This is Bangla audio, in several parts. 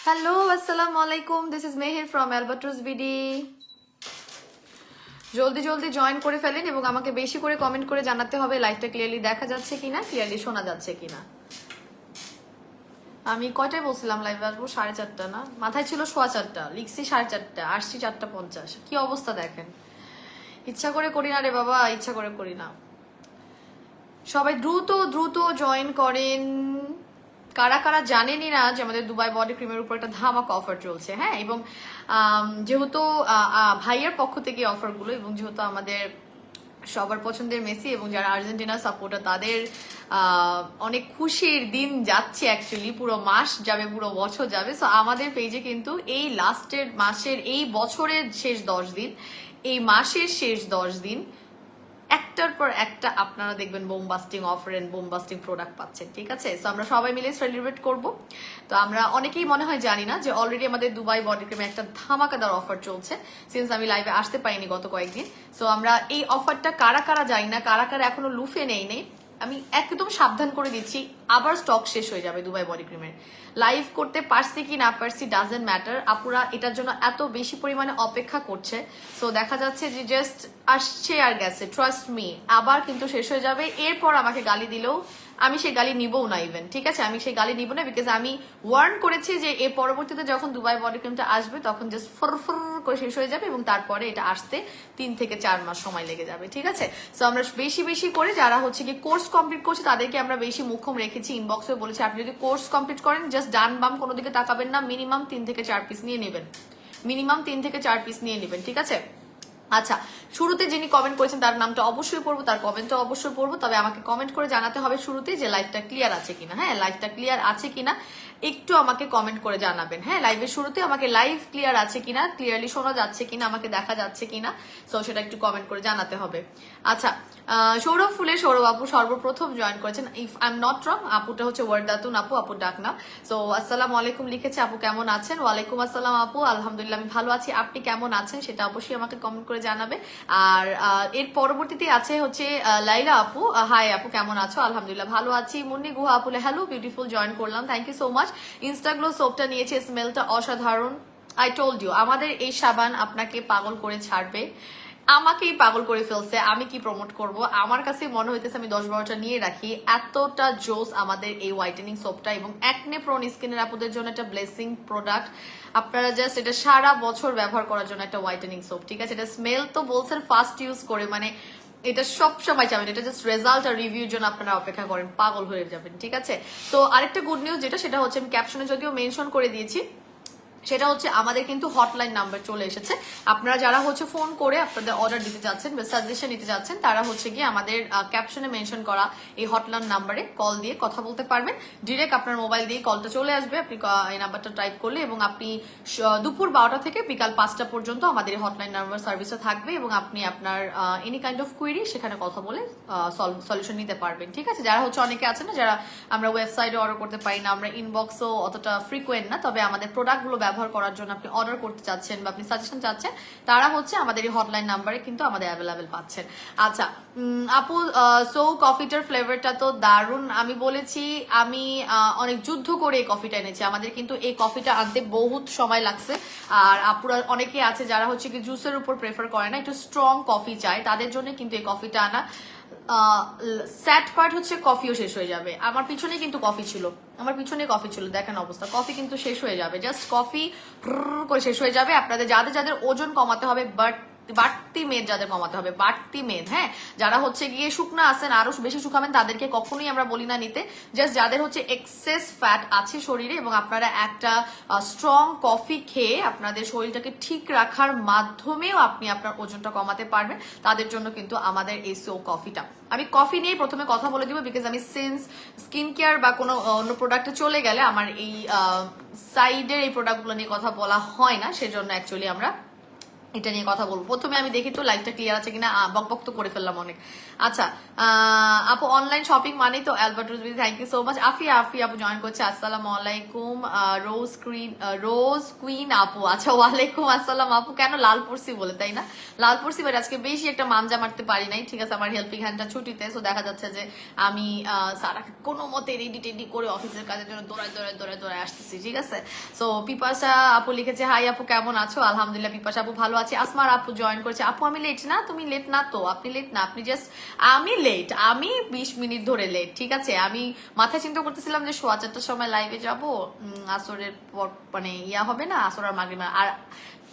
হ্যালো, আসসালামু আলাইকুম। This is Meher from Albatross BD. জলদি জলদি জয়েন করে ফেলেন এবং আমাকে বেশি করে কমেন্ট করে জানাতে হবে লাইভটা ক্লিয়ারলি দেখা যাচ্ছে কিনা, ক্লিয়ারলি শোনা যাচ্ছে কিনা। আমি কয়টায় বলছিলাম লাইভে আসবো? 4:30 না, মাথায় ছিল 4:15, লিখছি 4:30, আসছি 4:50। কি অবস্থা দেখেন। ইচ্ছা করে করি না রে বাবা, ইচ্ছা করে করি না। সবাই দ্রুত দ্রুত জয়েন করেন। কারা কারা জানেনই না যে আমাদের দুবাই বডি ক্রিমের উপর একটা ধামাকা অফার চলছে, হ্যাঁ। এবং যেহেতু ভাইয়ের পক্ষ থেকে অফারগুলো, এবং যেহেতু আমাদের সবার পছন্দের মেসি এবং যারা আর্জেন্টিনা সাপোর্টার, তাদের অনেক খুশির দিন যাচ্ছে। অ্যাকচুয়ালি পুরো মাস যাবে, পুরো বছর যাবে। সো আমাদের পেজে কিন্তু এই লাস্টের মাসের, এই বছরের শেষ 10 দিন, এই মাসের শেষ 10 দিন একটার পর একটা আপনারা দেখবেন বোমবাস্টিং অফার এন্ড বোমবাস্টিং প্রোডাক্ট পাচ্ছেন, ঠিক আছে। সো আমরা সবাই মিলে সেলিব্রেট করব। তো আমরা অনেকেই মনে হয় জানি না যে অলরেডি আমাদের দুবাই বডি ক্রিমে একটা ধামাকাদার অফার চলছে, সিন্স আমি লাইভে আসতে পাইনি গত কয়েকদিন। সো আমরা এই অফারটা কারা কারা জানি না, কারা কারা এখনো লুফে নেই, আমি একদম সাবধান করে দিচ্ছি, আবার স্টক শেষ হয়ে যাবে দুবাই বডি ক্রিমের। লাইভ করতে পারছি কি না পারছি ডাজেন্ট ম্যাটার, আপুরা এটার জন্য এত বেশি পরিমাণে অপেক্ষা করছে। সো দেখা যাচ্ছে যে জাস্ট আসছে আর গেছে, ট্রাস্ট মি, আবার কিন্তু শেষ হয়ে যাবে। এরপর আমাকে গালি দিলেও আমি সেই গালি নিবও না ইভেন, ঠিক আছে। আমি সেই গালি নিব না, বিকজ আমি ওয়ার্ন করেছি যে এর পরবর্তীতে যখন দুবাই বডি ক্রিমটা আসবে তখন জাস্ট ফর করে শেষ হয়ে যাবে, এবং তারপরে এটা আসতে 3 থেকে 4 মাস সময় লেগে যাবে, ঠিক আছে। সো আমরা বেশি বেশি করে যারা হচ্ছে কি কোর্স কমপ্লিট করছে তাদেরকে আমরা বেশি মুখ্যম রেখেছি। ইনবক্সে বলেছি আপনি যদি কোর্স কমপ্লিট করেন জাস্ট ডান বাম কোনো দিকে তাকাবেন না, মিনিমাম 3 থেকে 4 পিস নিয়ে নেবেন, মিনিমাম 3 থেকে 4 পিস নিয়ে নেবেন, ঠিক আছে। আচ্ছা, শুরুতে যিনি কমেন্ট করেছেন তার নামটা অবশ্যই পড়বো, তার কমেন্টটা অবশ্যই পড়বো, তবে আমাকে কমেন্ট করে জানাতে হবে শুরুতে যে লাইভটা ক্লিয়ার আছে কিনা। হ্যাঁ, লাইভটা ক্লিয়ার আছে কিনা একটু আমাকে কমেন্ট করে জানাবেন। হ্যাঁ, লাইভের শুরুতে আমাকে লাইভ ক্লিয়ার আছে কিনা, ক্লিয়ারলি শোনা যাচ্ছে কিনা, আমাকে দেখা যাচ্ছে কিনা, সো সেটা একটু কমেন্ট করে জানাতে হবে। আচ্ছা, সৌরভ ফুলে সৌরভ আপু সর্বপ্রথম জয়েন করেছেন, if I am not wrong. আপুটা হচ্ছে ওয়ার্দাতুন আপু, আপুর ডাক না। সো আসসালামু আলাইকুম লিখেছে, আপু কেমন আছেন? ওয়ালাইকুম আসসালাম আপু, আলহামদুলিল্লাহ আমি ভালো আছি, আপনি কেমন আছেন সেটা অবশ্যই আমাকে কমেন্ট করে জানাবে। আর এর পরবর্তীতে আছে হচ্ছে লাইলা আপু, হাই আপু কেমন আছো? আলহামদুলিল্লাহ ভালো আছি। মুন্নি গুহা আপুলে হ্যালো, বিউটিফুল জয়েন করলাম, থ্যাংক ইউ সো মাচ। ইনস্টাগ্লো সোপটা নিয়েছে, স্মেলটা অসাধারণ। আই টোল্ড ইউ, আমাদের এই সাবান আপনাকে পাগল করে ছাড়বে, আমাকেই পাগল করে ফেলছে। আমি কি প্রমোট করব, আমার কাছে মনে হইতেছে আমি 10-12টা নিয়ে রাখি, এতটা জোস আমাদের এই হোয়াইটেনিং সোপটা। এবং একনে প্রোন স্কিনের আপুদের জন্য একটা ব্লেসিং প্রোডাক্ট, আপনারা জাস্ট এটা সারা বছর ব্যবহার করার জন্য একটা হোয়াইটেনিং সোপ, ঠিক আছে। এটা স্মেল তো বলছেন ফার্স্ট ইউজ করে, মানে এটা সব সময় চাবেন, এটা জাস্ট রেজাল্ট আর রিভিউর জন্য আপনারা অপেক্ষা করেন, পাগল হয়ে যাবেন, ঠিক আছে। তো আরেকটা গুড নিউজ যেটা, সেটা হচ্ছে আমি ক্যাপশনে যদিও মেনশন করে দিয়েছি, সেটা হচ্ছে আমাদের কিন্তু হটলাইন নাম্বার চলে এসেছে। আপনারা যারা হচ্ছে ফোন করে আপনাদের অর্ডার দিতে যাচ্ছেন বা সাজেশন নিতে যাচ্ছেন, তারা হচ্ছে গিয়ে আমাদের ক্যাপশনে মেনশন করা এই হটলাইন নাম্বারে কল দিয়ে কথা বলতে পারবেন। ডিরেক্ট আপনার মোবাইল দিয়ে কলটা চলে আসবে, আপনি এই নাম্বারটা টাইপ করলে, এবং আপনি দুপুর 12টা থেকে বিকাল 5টা পর্যন্ত আমাদের এই হটলাইন নাম্বার সার্ভিসে থাকবে, এবং আপনি আপনার এনি কাইন্ড অফ কুইরি সেখানে কথা বলে সলিউশন নিতে পারবেন, ঠিক আছে। যারা হচ্ছে অনেকে আছে না যারা আমরা ওয়েবসাইটে অর্ডার করতে পারি না, আমরা ইনবক্সও অতটা ফ্রিকোয়েন্ট না, তবে আমাদের প্রোডাক্টগুলো ব্যবহার করার জন্য আপনি অর্ডার করতে চাচ্ছেন বা আপনি সাজেশন চাচ্ছেন, তারা হচ্ছে আমাদের এই হটলাইন নাম্বারে কিন্তু আমাদের অ্যাভেলেবেল পাচ্ছেন। আচ্ছা আপু, সো কফিটার ফ্লেভারটা তো দারুণ। আমি বলেছি আমি অনেক যুদ্ধ করে এই কফিটা এনেছি, আমাদের কিন্তু এই কফিটা আনতে বহুত সময় লাগছে। আর আপুরা অনেকে আছে যারা হচ্ছে কি জুসের উপর প্রেফার করে না, একটু স্ট্রং কফি চায়, তাদের জন্য কিন্তু এই কফিটা আনা। স্যাড পার্ট হচ্ছে কফিও শেষ হয়ে যাবে। আমার পিছনে কিন্তু কফি ছিল, আমার পিছনে কফি ছিল, দেখেন অবস্থা, কফি কিন্তু শেষ হয়ে যাবে, জাস্ট কফি করে শেষ হয়ে যাবে। আপনাদের যাদের যাদের ওজন কমাতে হবে বাট বাড়তি মেদ যাদের কমাতে হবে, বাড়তি মেদ, হ্যাঁ, যারা হচ্ছে গিয়ে শুকনা আছেন আরো বেশি শুকাবেন তাদেরকে কখনোই আমরা বলি না নিতে। জাস্ট যাদের হচ্ছে এক্সেস ফ্যাট আছে শরীরে এবং আপনারা একটা স্ট্রং কফি খেয়ে আপনাদের শরীরটাকে ঠিক রাখার মাধ্যমেও আপনি আপনার ওজনটা কমাতে পারবেন, তাদের জন্য কিন্তু আমাদের এই সো কফিটা। আমি কফি নিয়ে প্রথমে কথা বলে দিব, বিকজ আমি সিন্স স্কিন কেয়ার বা কোনো অন্য প্রোডাক্টে চলে গেলে আমার এই সাইডের এই প্রোডাক্টগুলো নিয়ে কথা বলা হয় না, সেজন্য অ্যাকচুয়ালি আমরা এটা নিয়ে কথা বলবো। প্রথমে আমি দেখি তো লাইভটা ক্লিয়ার আছে কিনা, বকবক তো করে ফেললাম অনেক। আচ্ছা, আপু অনলাইন শপিং মানেই তো অ্যালবার্ট রুজবি, thank you so much. Afia আপু জয়েন করছে, আসসালামু আলাইকুম। রোজ কুইন আপু, আচ্ছা ওয়ালাইকুম আসসালাম আপু। কেন লাল পরছি বলে, তাই না? লাল পরছি বাট আজকে বেশি একটা মানজা মারতে পারি নাই, ঠিক আছে, আমার হেল্পিং হ্যান্ডটা ছুটিতে, সো দেখা যাচ্ছে যে আমি সারা কোনো মতে রেডি টেডি করে অফিসের কাজের জন্য দৌড়ায় আসতেছি, ঠিক আছে। সো পিপাসা আপু লিখেছে, হাই আপু কেমন আছো? আলহামদুলিল্লাহ পিপাসা আপু ভালো আছে। আসমার আপু জয়েন করেছে, আপু আমি লেট না, তুমি লেট না তো, আপনি লেট না, আপনি জাস্ট, আমি লেট, আমি 20 মিনিট ধরে লেট, ঠিক আছে। আমি মাথায় চিন্তা করতেছিলাম যে 4:15টার সময় লাইভে যাব, আসরের পর মানে ইয়া হবে না, আসর আর মাগরিব, আর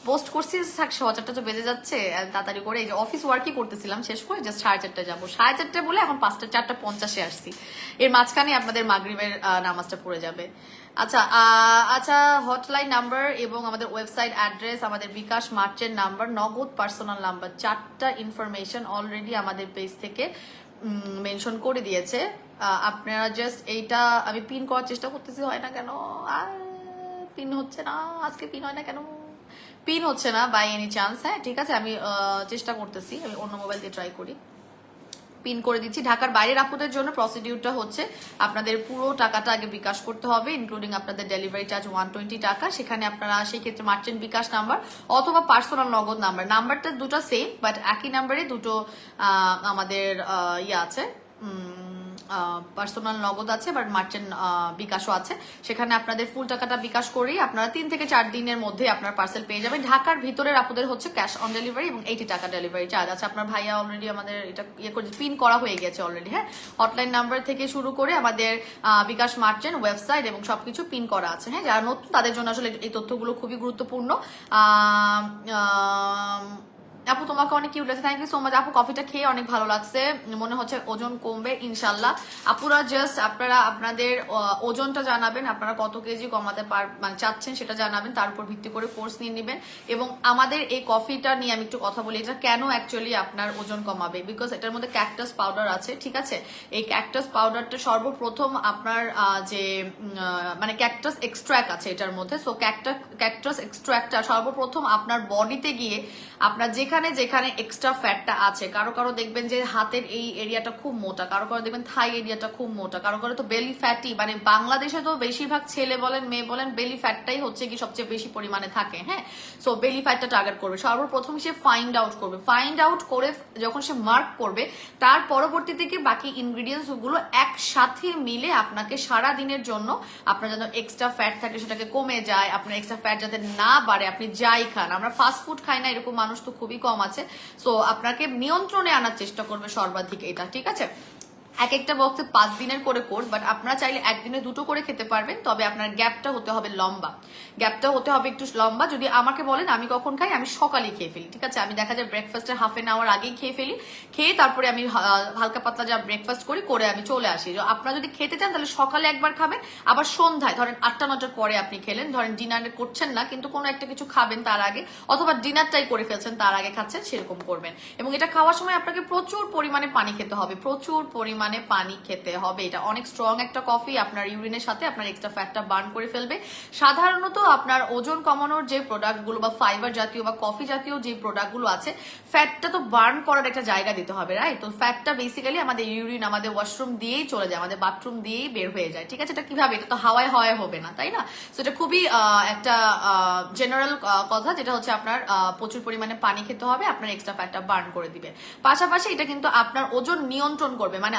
পোস্ট করছি 4:15 তো বেজে যাচ্ছে, তাড়াতাড়ি করে এই যে অফিস ওয়ার্কই করতেছিলাম, শেষ করে জাস্ট 4:30টায় যাবো, 4:30 বলে এখন 4:50 আসছি, এর মাঝখানে আপনাদের মাগরিবের নামাজটা পড়ে যাবে। আচ্ছা আচ্ছা, হটলাইন নাম্বার এবং আমাদের ওয়েবসাইট অ্যাড্রেস, আমাদের বিকাশ মার্চেন্ট নাম্বার, নগদ পার্সোনাল নাম্বার, 4টা ইনফরমেশন অলরেডি আমাদের পেজ থেকে মেনশন করে দিয়েছে। আপনারা জাস্ট এইটা, আমি পিন করার চেষ্টা করতেছি, হয় না কেন, পিন হচ্ছে না আজকে, পিন হয় না কেন, পিন হচ্ছে না বাই এনি চান্স, হ্যাঁ ঠিক আছে, আমি চেষ্টা করতেছি, আমি অন্য মোবাইল দিয়ে ট্রাই করি। পিন করে দিচ্ছি। ঢাকার বাইরের আপুদের জন্য প্রসিডিউরটা হচ্ছে আপনাদের পুরো টাকাটা আগে বিকাশ করতে হবে, ইনক্লুডিং আপনাদের ডেলিভারি চার্জ 120 টাকা। সেখানে আপনারা সেই ক্ষেত্রে মার্চেন্ট বিকাশ নাম্বার অথবা পার্সোনাল নগদ নাম্বারটা দুটো সেম, বাট একই নাম্বারে দুটো আমাদের ইয়ে আছে, পার্সোনাল নগদ আছে, বাট মার্চেন্ট বিকাশও আছে। সেখানে আপনাদের ফুল টাকাটা বিকাশ করেই আপনারা 3 থেকে 4 দিনের মধ্যে আপনার পার্সেল পেয়ে যাবেন। ঢাকার ভিতরের আপনাদের হচ্ছে ক্যাশ অন ডেলিভারি এবং 80 টাকা ডেলিভারি চার্জ আছে। আপনার ভাইয়া অলরেডি আমাদের এটা ইয়ে করে পিন করা হয়ে গেছে অলরেডি, হ্যাঁ, হটলাইন নাম্বার থেকে শুরু করে আমাদের বিকাশ মার্চেন্ট ওয়েবসাইট এবং সবকিছু পিন করা আছে, হ্যাঁ। যারা নতুন তাদের জন্য আসলে এই তথ্যগুলো খুবই গুরুত্বপূর্ণ। আপু তোমাকে অনেক কিউট লাগছে, থ্যাংক ইউ সো মাচ আপু। কফিটা খেয়ে অনেক ভালো লাগছে, মনে হচ্ছে ওজন কমবে ইনশাল্লাহ। আপুরা জাস্ট আপনারা আপনাদের ওজনটা জানাবেন, আপনারা কত কেজি কমাতে মানে চাচ্ছেন সেটা জানাবেন, তার উপর ভিত্তি করে কোর্স নিয়ে নেবেন। এবং আমাদের এই কফিটা নিয়ে আমি একটু কথা বলি, এটা কেন অ্যাকচুয়ালি আপনার ওজন কমাবে, বিকজ এটার মধ্যে ক্যাকটাস পাউডার আছে, ঠিক আছে। এই ক্যাকটাস পাউডারটা সর্বপ্রথম আপনার যে মানে ক্যাকটাস এক্সট্র্যাক্ট আছে এটার মধ্যে, সো ক্যাকটাস এক্সট্র্যাক্টটা সর্বপ্রথম আপনার বডিতে গিয়ে আপনার যেখানে যেখানে এক্সট্রা ফ্যাটটা আছে, কারো কারো দেখবেন যে হাতের এই এরিয়াটা খুব মোটা, কারো কারো দেখবেন থাই এরিয়াটা খুব মোটা, কারো কারো তো বেলি ফ্যাটি, মানে বাংলাদেশে তো বেশিরভাগ ছেলে বলেন মেয়ে বলেন বেলি ফ্যাটটাই হচ্ছে কি সবচেয়ে বেশি পরিমাণে থাকে, হ্যাঁ। সো বেলি ফ্যাটটা টার্গেট করবে সর্বপ্রথম, সে ফাইন্ড আউট করবে, ফাইন্ড আউট করে যখন সে মার্ক করবে, তার পরবর্তী থেকে বাকি ইনগ্রিডিয়েন্টস গুলো একসাথে মিলে আপনাকে সারা দিনের জন্য আপনার যেন এক্সট্রা ফ্যাট থাকে সেটাকে কমে যায়, আপনার এক্সট্রা ফ্যাট যাতে না বাড়ে, আপনি যাই খান, আমরা ফাস্ট ফুড খাই না এরকম মানুষ তো খুবই কম আছে, সো আপনাকে নিয়ন্ত্রণে আনার চেষ্টা করবে সর্বাধিক এটা, ঠিক আছে। এক একটা বক্সে 5 দিনের করে কোর্স, বাট আপনারা চাইলে একদিনে 2টো করে খেতে পারবেন, তবে আপনার গ্যাপটা হতে হবে লম্বা, গ্যাপটা হতে হবে একটু লম্বা। যদি আমাকে বলেন আমি কখন খাই, আমি সকালে খেয়ে ফেলি, ঠিক আছে। আমি দেখা যায় ব্রেকফাস্টের হাফ এন আওয়ার আগেই খেয়ে ফেলি, খেয়ে তারপরে আমি হালকা পাতলা যা ব্রেকফাস্ট করে আমি চলে আসি। আপনারা যদি খেতে চান তাহলে সকালে একবার খাবেন, আবার সন্ধ্যায় ধরেন 8টা-9টার পরে আপনি খেলেন, ধরেন ডিনারে করছেন না কিন্তু কোনো একটা কিছু খাবেন তার আগে, অথবা ডিনারটাই করে ফেলছেন তার আগে খাচ্ছেন, সেরকম করবেন। এবং এটা খাওয়ার সময় আপনাকে প্রচুর পরিমাণে পানি খেতে হবে, প্রচুর পরিমাণে পানি খেতে হবে। এটা অনেক স্ট্রং একটা কফি, আপনার ইউরিনের সাথে আপনার এক্সট্রা ফ্যাটটা বার্ন করে ফেলবে। সাধারণত আপনার ওজন কমানোর যে প্রোডাক্টগুলো বা ফাইবার জাতীয় বা কফি জাতীয় যে প্রোডাক্টগুলো আছে, ফ্যাটটা তো বার্ন করার একটা জায়গা দিতে হবে, রাইট। তো ফ্যাটটা বেসিক্যালি আমাদের ইউরিন, আমাদের ওয়াশরুম দিয়েই চলে যায়, আমাদের বাথরুম দিয়েই বের হয়ে যায়, ঠিক আছে। এটা কিভাবে, এটা তো হাওয়ায় হাওয়ায় হবে না, তাই না। তো এটা খুবই একটা জেনারেল কথা, যেটা হচ্ছে আপনার প্রচুর পরিমাণে পানি খেতে হবে, আপনার এক্সট্রা ফ্যাটটা বার্ন করে দিবে। পাশাপাশি এটা কিন্তু আপনার ওজন নিয়ন্ত্রণ করবে, মানে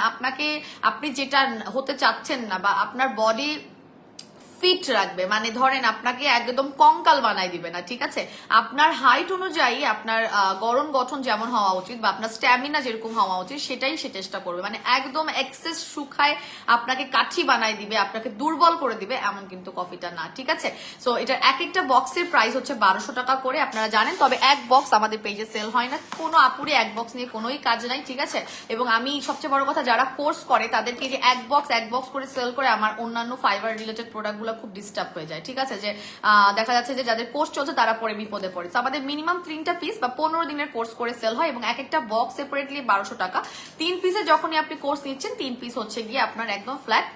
আপনি যেটা হতে চাচ্ছেন না বা আপনার বডি ফিট রাখবে, মানে ধরেন আপনাকে একদম কঙ্কাল বানাই দিবে না, ঠিক আছে? আপনার হাইট অনুযায়ী আপনার গড়ন গঠন যেমন হওয়া উচিত বা আপনার স্ট্যামিনা যেরকম হওয়া উচিত সেটাই সে চেষ্টা করবে। মানে একদম এক্সেস শুকায় আপনাকে কাঠি বানাই দিবে, আপনাকে দুর্বল করে দিবে এমন কিন্তু কফিটা না, ঠিক আছে? সো এটার এক একটা বক্সের প্রাইস হচ্ছে 1200 টাকা করে, আপনারা জানেন। তবে এক বক্স আমাদের পেজে সেল হয় না, কোনো আপুরে এক বক্স নিয়ে কোনোই কাজ নাই, ঠিক আছে? এবং আমি সবচেয়ে বড় কথা, যারা কোর্স করে তাদেরকে যে এক বক্স করে সেল করে আমার অন্যান্য ফাইবার রিলেটেড প্রোডাক্টগুলো খুব ডিস্টার্ব হয়ে যায়, ঠিক আছে? যে দেখা যাচ্ছে যে যাদের কোর্স চলছে তারা পরে বিপদে পড়ে। আমাদের মিনিমাম 3টা পিস বা 15 দিনের কোর্স করে সেল হয় এবং এক একটা বক্স সেপারেটলি 1200 টাকা। 3 পিসে যখনই আপনি কোর্স নিচ্ছেন 3 পিস হচ্ছে গিয়ে আপনার একদম ফ্ল্যাট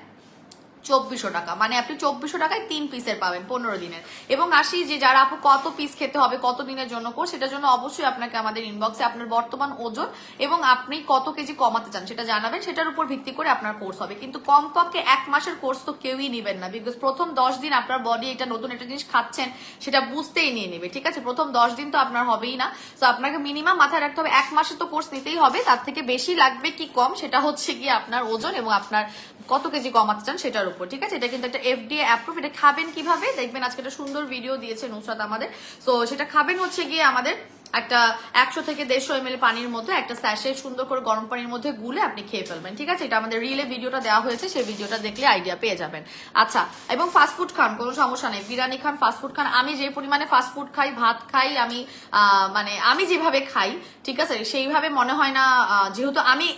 2400 টাকা, মানে আপনি 2400 টাকায় 3 পিসের পাবেন 15 দিনের। এবং আসি যে যারা আপু কত পিস খেতে হবে, কত দিনের জন্য কোর্স, সেটার জন্য অবশ্যই আপনাকে আমাদের ইনবক্সে আপনার বর্তমান ওজন এবং আপনি কত কেজি কমাতে চান সেটা জানাবেন, সেটার উপর ভিত্তি করে আপনার কোর্স হবে। কিন্তু কমপক্ষে 1 মাসের কোর্স তো কেউই নেবেন না, বিকজ প্রথম 10 দিন আপনার বডি এটা নতুন একটা জিনিস খাচ্ছেন সেটা বুঝতেই নিয়ে নেবে, ঠিক আছে? প্রথম 10 দিন তো আপনার হবেই না। তো আপনাকে মিনিমাম মাথায় রাখতে হবে 1 মাসে তো কোর্স নিতেই হবে, তার থেকে বেশি লাগবে কি কম সেটা হচ্ছে গিয়ে আপনার ওজন এবং আপনার কত কেজি কমাতে চান সেটার উপর, ঠিক আছে? এটা কিন্তু একটা FDA অ্যাপ্রুভ। এটা খাবেন কিভাবে দেখবেন, আজকে একটা সুন্দর ভিডিও দিয়েছে নুসরাত আমাদের। সো সেটা খাবেন হচ্ছে গিয়ে আমাদের একটা 100 থেকে 150 ml পানির মধ্যে একটা স্যাশে সুন্দর করে গরম পানির মধ্যে গুলে আপনি খেয়ে ফেলবেন, ঠিক আছে? এটা আমাদের রিলে ভিডিওটা দেওয়া হয়েছে, সেই ভিডিওটা দেখলে আইডিয়া পেয়ে যাবেন। আচ্ছা, এবং ফাস্টফুড খান, কোনো সমস্যা নেই, বিরিয়ানি খান, ফাস্টফুড খান। আমি যে পরিমাণে ফাস্টফুড খাই, ভাত খাই, আমি মানে আমি যেভাবে খাই, ঠিক আছে, সেইভাবে মনে হয় না, যেহেতু আমি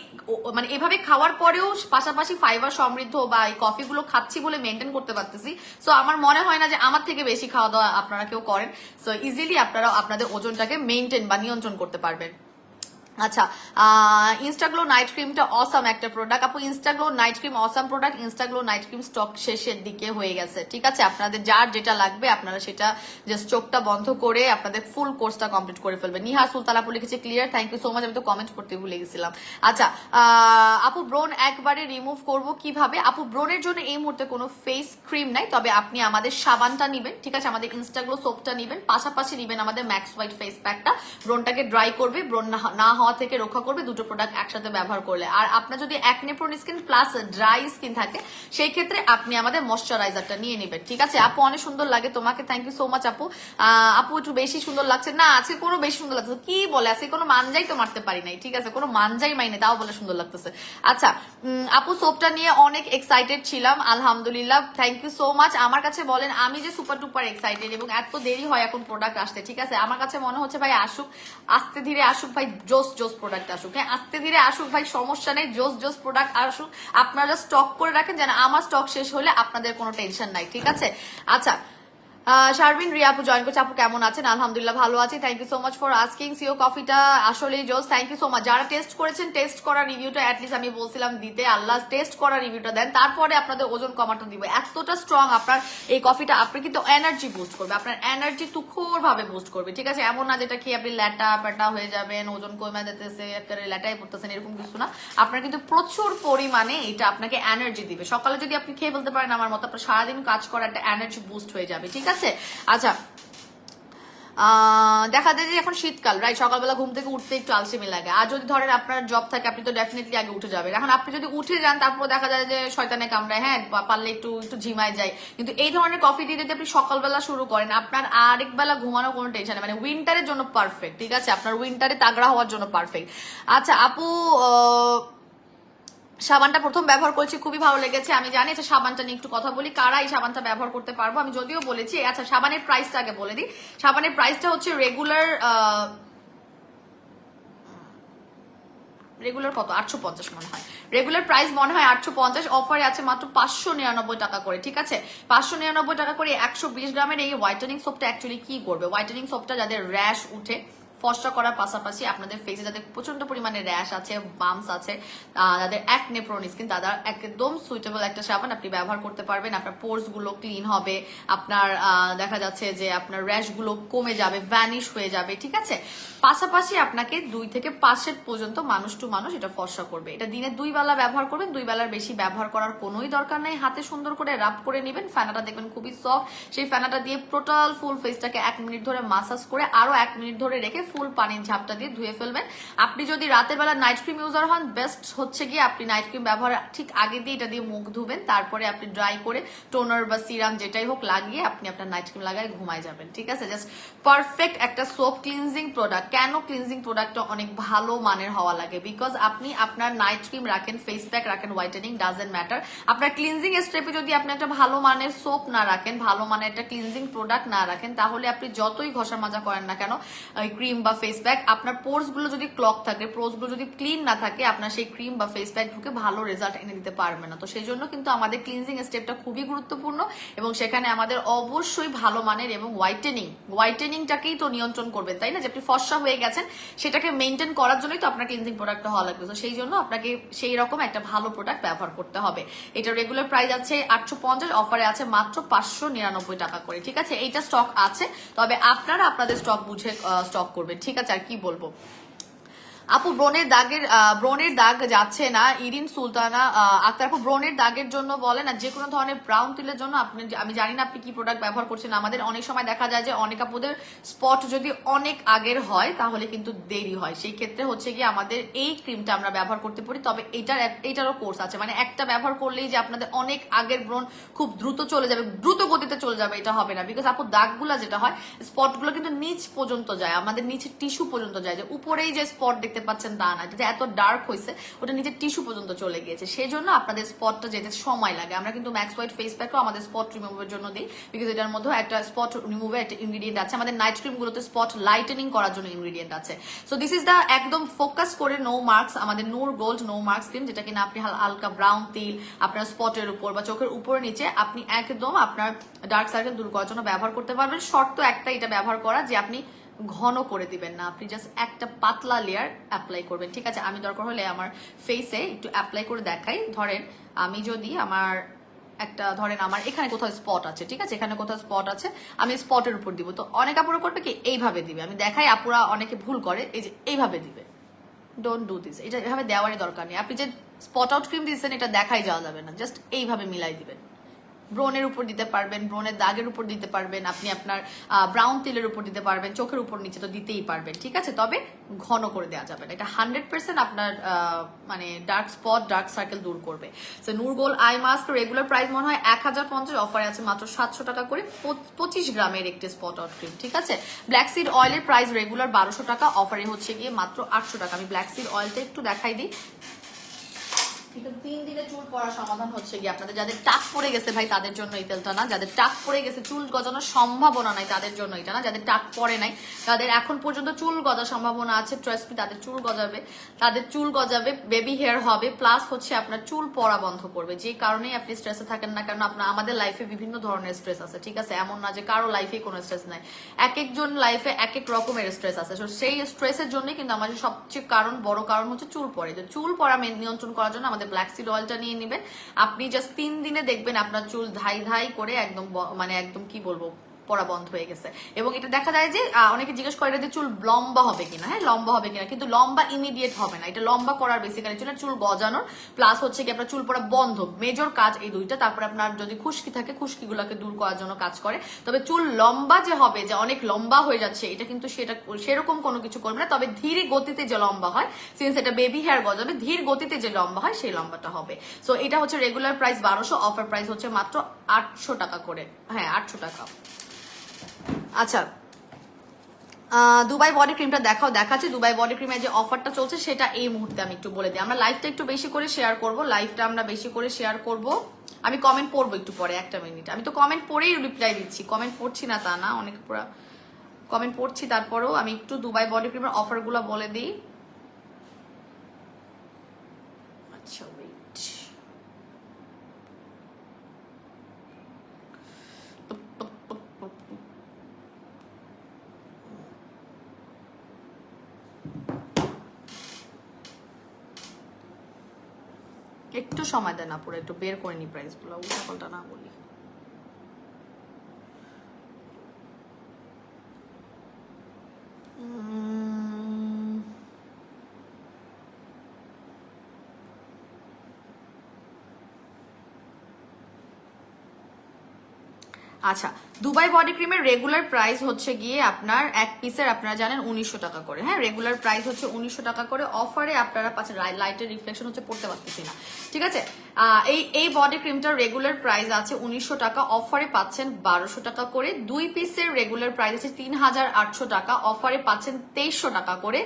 মানে এভাবে খাওয়ার পরেও পাশাপাশি ফাইবার সমৃদ্ধ বা এই কফিগুলো খাচ্ছি বলে মেনটেন করতে পারতেছি। সো আমার মনে হয় না যে আমার থেকে বেশি খাওয়া দাওয়া আপনারা কেউ করেন। সো ইজিলি আপনারা আপনাদের ওজনটাকে মেনটেন বা নিয়ন্ত্রণ করতে পারবেন। আচ্ছা, ইনস্টাগ্লো নাইট ক্রিমটা অসাম একটা প্রোডাক্ট আপু। Instaglow night cream awesome product. Instaglow night cream stock শেষের দিকে হয়ে গেছে, ঠিক আছে? আপনাদের যার যেটা লাগবে আপনারা সেটা জাস্ট চোখটা বন্ধ করে আপনাদের ফুল কোর্সটা কমপ্লিট করে ফেলবেন। নিহা সুলতান আপু লিখেছে clear, thank you so much. আমি তো কমেন্ট করতে ভুলে গেছিলাম। আচ্ছা, আপু ব্রোন একবারে রিমুভ করব কিভাবে? আপু ব্রোনের জন্য এই মুহূর্তে কোনো ফেস ক্রিম নাই, তবে আপনি আমাদের সাবানটা নিবেন, ঠিক আছে? আমাদের ইনস্টাগ্লো সোপটা নিবেন, পাশাপাশি নিবেন আমাদের ম্যাক্স হোয়াইট ফেস প্যাকটা। ব্রোনটাকে ড্রাই করবে, ব্রোন না হওয়া থেকে রক্ষা করবে দুটো প্রোডাক্ট একসাথে ব্যবহার করলে। আর আপনার যদি acne prone skin plus dry skin থাকে সেই ক্ষেত্রে আপনি আমাদের ময়শ্চারাইজারটা নিয়ে নেবেন, ঠিক আছে? আপু অনেক সুন্দর লাগে তোমাকে, থ্যাংক ইউ সো মাচ আপু। আপু একটু বেশি সুন্দর লাগছে না, আজকে কোনো বেশি সুন্দর লাগছে কি বলে, আজকে কোনো মানজাই তো মারতে পারি নাই, ঠিক আছে? কোনো মানজাই মাইনে তাও বলে সুন্দর লাগতেছে। আচ্ছা, আপু সোপটা নিয়ে অনেক এক্সাইটেড ছিলাম, আলহামদুলিল্লাহ, থ্যাংক ইউ সো মাচ। আমার কাছে বলেন আমি যে সুপার টুপার এক্সাইটেড এবং এত দেরি হয় এখন প্রোডাক্ট আসতে, ঠিক আছে? আমার কাছে মনে হচ্ছে ভাই আসুক, আস্তে ধীরে আসুক ভাই, জোস জোস প্রোডাক্ট আসুক। হ্যাঁ, আস্তে ধীরে আসুক ভাই, সমস্যা নেই, জোস জোস প্রোডাক্ট আসুক। আপনারা স্টক করে রাখেন যেন আমার স্টক শেষ হলে আপনাদের কোনো টেনশন নাই, ঠিক আছে? আচ্ছা, শারমিন রিয়া আপু জয়েন করছে। আপু কেমন আছেন? আলহামদুলিল্লাহ ভালো আছি, thank you so much for asking. সিও কফিটা আসলে জোস, থ্যাংক ইউ সো মাচ। যারা টেস্ট করেছেন টেস্ট করা রিভিউটা অ্যাটলিস্ট আমি বলছিলাম দিতে, আল্লাহ টেস্ট করা রিভিউটা দেন, তারপরে আপনাদের ওজন কমাটা দিব। এতটা স্ট্রং আপনার এই কফিটা, আপনি কিন্তু এনার্জি বুস্ট করবে, আপনার এনার্জি তুখোর ভাবে বুস্ট করবে, ঠিক আছে? এমন না যেটা খেয়ে আপনি ল্যাটা প্যাটা হয়ে যাবেন, ওজন কমে যেতেছে, একটা ল্যাটাই পড়তেছেন, এরকম কিছু না। আপনার কিন্তু প্রচুর পরিমাণে এটা আপনাকে এনার্জি দিবে। সকালে যদি আপনি খেয়ে ফেলতে পারেন আমার মতো, আপনার সারাদিন কাজ করা একটা এনার্জি বুস্ট হয়ে যাবে, ঠিক আছে? আচ্ছা, দেখা যায় যে এখন শীতকাল, রাইট? সকালবেলা ঘুম থেকে উঠতে একটু আলসেমি লাগে। আর যদি ধরেন আপনার জব থাকে আপনি তো ডেফিনেটলি আগে উঠে যাবেন। এখন আপনি যদি উঠে যান তারপর দেখা যায় যে শয়তানে কামড়ায়, হ্যাঁ, পারলে একটু একটু ঝিমায় যায়। কিন্তু এই ধরনের কফি দিয়ে যদি আপনি সকালবেলা শুরু করেন, আপনার আরেক বেলা ঘুমানো কোনো টেনশন নেই, মানে উইন্টারের জন্য পারফেক্ট, ঠিক আছে? আপনার উইন্টারে তাগড়া হওয়ার জন্য পারফেক্ট। আচ্ছা আপু, সাবানটা প্রথম ব্যবহার করেছি, খুবই ভালো লেগেছে। আমি জানি আচ্ছা সাবানটা নিয়ে একটু কথা বলি, কারা এই সাবানটা ব্যবহার করতে পারবো আমি যদিও বলেছি। আচ্ছা, সাবানের প্রাইসটা আগে বলে দিই। সাবানের প্রাইসটা হচ্ছে রেগুলার কত 850 মনে হয়, রেগুলার প্রাইস মনে হয় 850, অফারে আছে মাত্র 599 টাকা করে, ঠিক আছে? 599 টাকা করে 120 গ্রামের এই হোয়াইটেনিং সোপটা অ্যাকচুয়ালি কি করবে? হোয়াইটেনিং সোপটা যাদের র্যাশ উঠে, ফর্সা করার পাশাপাশি আপনাদের ফেসে যাদের প্রচন্ড পরিমাণে র্যাশ আছে, বাম্পস আছে, যাদের একনে প্রোন স্কিন, তাদের একদম সুইটেবল একটা সাবান, আপনি ব্যবহার করতে পারবেন। আপনার পোর্স গুলো ক্লিন হবে, আপনার দেখা যাচ্ছে যে আপনার র্যাশ গুলো কমে যাবে, ভ্যানিশ হয়ে যাবে, ঠিক আছে? পাশাপাশি আপনাকে 2 থেকে 5 সেট পর্যন্ত মানুষ টু মানুষ এটা ফর্সা করবে। এটা দিনে 2 বেলা ব্যবহার করবেন, 2 বেলার বেশি ব্যবহার করার কোনোই দরকার নেই। হাতে সুন্দর করে রাব করে নেবেন, ফেনাটা দেখবেন খুবই সফট, সেই ফেনাটা দিয়ে টোটাল ফুল ফেসটাকে 1 মিনিট ধরে মাসাজ করে আরো 1 মিনিট ধরে রেখে ফুল পানির ঝাপটা দিয়ে ধুয়ে ফেলবেন। আপনি যদি রাতের বেলা নাইট ক্রিম ইউজার হন, বেস্ট হচ্ছে গিয়ে আপনি নাইট ক্রিম ব্যবহার ঠিক আগে দিয়ে এটা দিয়ে মুখ ধুবেন, তারপরে আপনি ড্রাই করে টোনার বা সিরাম যেটাই হোক লাগিয়ে আপনি আপনার নাইট ক্রিম লাগায় ঘুমায় যাবেন। ঠিক আছে, জাস্ট পারফেক্ট একটা সোপ ক্লিনজিং প্রোডাক্ট। কেন ক্লিনজিং প্রোডাক্টটা অনেক ভালো মানের হওয়া লাগে? বিকজ আপনি আপনার নাইট ক্রিম রাখেন, ফেস প্যাক রাখেন, হোয়াইটেনিং ডাজেন্ট ম্যাটার, আপনার ক্লিনজিং স্টেপে যদি আপনি একটা ভালো মানের সোপ না রাখেন, ভালো মানের একটা ক্লিনজিং প্রোডাক্ট না রাখেন, তাহলে আপনি যতই ঘষা মাজা করেন না কেন ক্রিম বা ফেস প্যাক, আপনার পোর্স গুলো যদি ক্লক থাকে, পোর্স গুলো যদি ক্লিন না থাকে, আপনার সেই ক্রিম বা ফেস প্যাক ঢুকে ভালো রেজাল্ট এনে দিতে পারবে না। তো সেই জন্য কিন্তু আমাদের ক্লিনজিং স্টেপটা খুবই গুরুত্বপূর্ণ, এবং সেখানে আমাদের অবশ্যই ভালো মানের এবং হোয়াইটেনিংটাকেই তো নিয়ন্ত্রণ করবেন, তাই না? যে আপনি ফর্সা হয়ে গেছেন সেটাকে মেনটেন করার জন্যই তো আপনার ক্লিনজিং প্রোডাক্টটা হওয়া লাগবে। তো সেই জন্য আপনাকে সেই রকম একটা ভালো প্রোডাক্ট ব্যবহার করতে হবে। এটা রেগুলার প্রাইস আছে 850, অফারে আছে মাত্র 599 টাকা করে। ঠিক আছে, এইটা স্টক আছে, তবে আপনারা আপনাদের স্টক বুঝে স্টক করবেন। ঠিক আছে, আর কি বলবো আপু, ব্রণের দাগ যাচ্ছে না। ইরিন সুলতানা আক্তার আপু, ব্রণের দাগের জন্য বলেন, আর যে কোনো ধরনের ব্রাউন তিলের জন্য আপনি, আমি জানি না আপনি কি প্রোডাক্ট ব্যবহার করছেন। আমাদের অনেক সময় দেখা যায় যে অনেক আপুদের স্পট যদি অনেক আগের হয় তাহলে কিন্তু দেরি হয়, সেই ক্ষেত্রে হচ্ছে গিয়ে আমাদের এই ক্রিমটা আমরা ব্যবহার করতে পারি। তবে এটারও কোর্স আছে, মানে একটা ব্যবহার করলেই যে আপনাদের অনেক আগের ব্রণ খুব দ্রুত চলে যাবে, দ্রুত গতিতে চলে যাবে, এটা হবে না। বিকজ আপু দাগগুলা যেটা হয়, স্পটগুলো কিন্তু নিচ পর্যন্ত যায়, আমাদের নিচের টিস্যু পর্যন্ত যায়, যে উপরেই যে স্পট দেখতে পাচ্ছেন তা না, যে এত ডার্ক হয়েছে ওটা নিচের টিস্যু পর্যন্ত চলে গিয়েছে, সেই জন্য আপনাদের স্পটটা যেতে সময় লাগে। আমরা কিন্তু ম্যাক্স হোয়াইট ফেস প্যাকও আমাদের স্পট রিমুভের জন্য দিই, বিকজ এটার মধ্যে একটা স্পট রিমুভের একটা ইনগ্রিডিয়েন্ট আছে। আমাদের নাইট ক্রিম গুলোতে স্পট লাইটেনিং করার জন্য ইনগ্রিডিয়েন্ট আছে। সো দিস ইজ দ্য একদম ফোকাস করে নো মার্কস, আমাদের নূর গোল্ড নো মার্কস ক্রিম, যেটা কিনা আপনি হালকা ব্রাউন তিল আপনার স্পটের উপর বা চোখের উপর নিচে আপনি একদম আপনার ডার্ক সার্কেল দূর করার জন্য ব্যবহার করতে পারবেন। শর্ত একটা এটা ব্যবহার করা যে আপনি ঘন করে দিবেন না, আপনি জাস্ট একটা পাতলা লেয়ার অ্যাপ্লাই করবেন। ঠিক আছে, আমি দরকার হলে আমার ফেসে একটু অ্যাপ্লাই করে দেখাই। ধরেন আমি যদি ধরেন আমার এখানে কোথাও স্পট আছে, ঠিক আছে, এখানে কোথাও স্পট আছে, আমি স্পটের উপর দিব। তো অনেক আপুরা করবে কি এইভাবে দিবে, আমি দেখাই, আপুরা অনেকে ভুল করে, এই যে এইভাবে দিবে। ডোন্ট ডু দিস, এটা এভাবে দেওয়ারই দরকার নেই। আপনি যে স্পট আউট ক্রিম দিচ্ছেন এটা দেখাই যাওয়া যাবে না, জাস্ট এইভাবে মিলাই দিবেন। ব্রণের উপর দিতে পারবেন, ব্রণের দাগের উপর দিতে পারবেন, আপনি আপনার ব্রাউন তিলের উপর দিতে পারবেন, চোখের উপর নিচে তো দিতেই পারবেন। ঠিক আছে, তবে ঘন করে দেওয়া যাবে না, এটা 100% আপনার মানে ডার্ক স্পট ডার্ক সার্কেল দূর করবে। সো নূরগোল আই মাস্ক রেগুলার প্রাইস মনে হয় 1050, অফারে আছে মাত্র 700 টাকা করে, 25 গ্রামের একটি স্পট আউট ক্রিম। ঠিক আছে, ব্ল্যাক সিড অয়েলের প্রাইস রেগুলার 1200 টাকা, অফারে হচ্ছে গিয়ে মাত্র 800 টাকা। আমি ব্ল্যাক সিড অয়েলটা একটু দেখাই দিই। 3 দিনে চুল পড়ার সমাধান হচ্ছে গিয়ে আপনাদের যাদের টাক পড়ে গেছে ভাই তাদের জন্য এই তেলটা না, যাদের টাক পড়ে গেছে চুল গজানোর সম্ভাবনা নাই তাদের জন্য এটা না, যাদের টাক পড়ে নাই, তাদের এখন পর্যন্ত চুল গজার সম্ভাবনা আছে, ট্রাস্ট মি, তাদের চুল গজাবে, বেবি হেয়ার হবে, প্লাস হচ্ছে আপনার চুল পড়া বন্ধ করবে। যে কারণেই আপনি স্ট্রেসে থাকেন না কেন, আপনার আমাদের লাইফে বিভিন্ন ধরনের স্ট্রেস আছে। ঠিক আছে, এমন না যে কারো লাইফে কোনো স্ট্রেস নাই, এক একজন লাইফে এক এক রকমের স্ট্রেস আছে। সেই স্ট্রেসের জন্যই কিন্তু আমাদের সবচেয়ে বড় কারণ হচ্ছে চুল পড়ে। চুল পড়া নিয়ন্ত্রণ করার জন্য আমাদের ব্ল্যাক সিড অয়েলটা নিয়ে নেবেন। আপনি জাস্ট 3 দিনে দেখবেন আপনার চুল ধাই ধাই করে একদম মানে একদম কি বলবো পড়া বন্ধ হয়ে গেছে। এবং এটা দেখা যায় যে অনেকে জিজ্ঞেস করে যে চুল লম্বা হবে কিনা, হ্যাঁ লম্বা হবে কিনা, কিন্তু লম্বা ইমিডিয়েট হবে না, এটা লম্বা করার বেসিক্যালি চুল গজানোর প্লাস হচ্ছে কি আপনার চুল পড়া বন্ধ, মেজর কাজ এই দুইটা। তারপরে আপনার যদি খুশকি থাকে খুশকিগুলোকে দূর করার জন্য কাজ করে। তবে চুল লম্বা যে হবে, যে অনেক লম্বা হয়ে যাচ্ছে, এটা কিন্তু সেরকম কোনো কিছু করবে না। তবে ধীরে গতিতে যে লম্বা হয়, সিন্স এটা বেবি হেয়ার গজাবে, ধীর গতিতে যে লম্বা হয় সেই লম্বাটা হবে। সো এটা হচ্ছে রেগুলার প্রাইস 1200, অফার প্রাইস হচ্ছে মাত্র 800 টাকা করে। হ্যাঁ 800 টাকা। আচ্ছা, দুবাই বডি ক্রিমটা দেখাচ্ছি। দুবাই বডি ক্রিমের যে অফারটা চলছে সেটা এই মুহূর্তে আমি একটু বলে দিই। আমরা লাইভটা একটু বেশি করে শেয়ার করব, আমি কমেন্ট পড়বো একটু পরে, 1 মিনিট। আমি তো কমেন্ট পড়েই রিপ্লাই দিচ্ছি, কমেন্ট পড়ছি না তা না, অনেক পুরো কমেন্ট পড়ছি। তারপরেও আমি একটু দুবাই বডি ক্রিমের অফারগুলো বলে দিই। আচ্ছা ওয়েট, একটু সময় দেন না, পুরো একটু বের করে নি প্রাইসগুলো, উল্টাপাল্টা না বলি। আচ্ছা, দুবাই বডি ক্রিমের রেগুলার প্রাইস হচ্ছে গিয়ে আপনার এক পিসের আপনারা জানেন 1900 টাকা করে। হ্যাঁ, রেগুলার প্রাইস হচ্ছে 1900 টাকা করে। অফারে আপনারা পাচ্ছেন, লাইটের রিফ্লেকশন হচ্ছে পড়তে পারতেছি না, ঠিক আছে। এই বডি ক্রিমটার রেগুলার প্রাইস আছে 1900 টাকা, অফারে পাচ্ছেন 1200 টাকা করে। 2 পিসের রেগুলার প্রাইস আছে 3800 টাকা, অফারে পাচ্ছেন 2300 টাকা করে।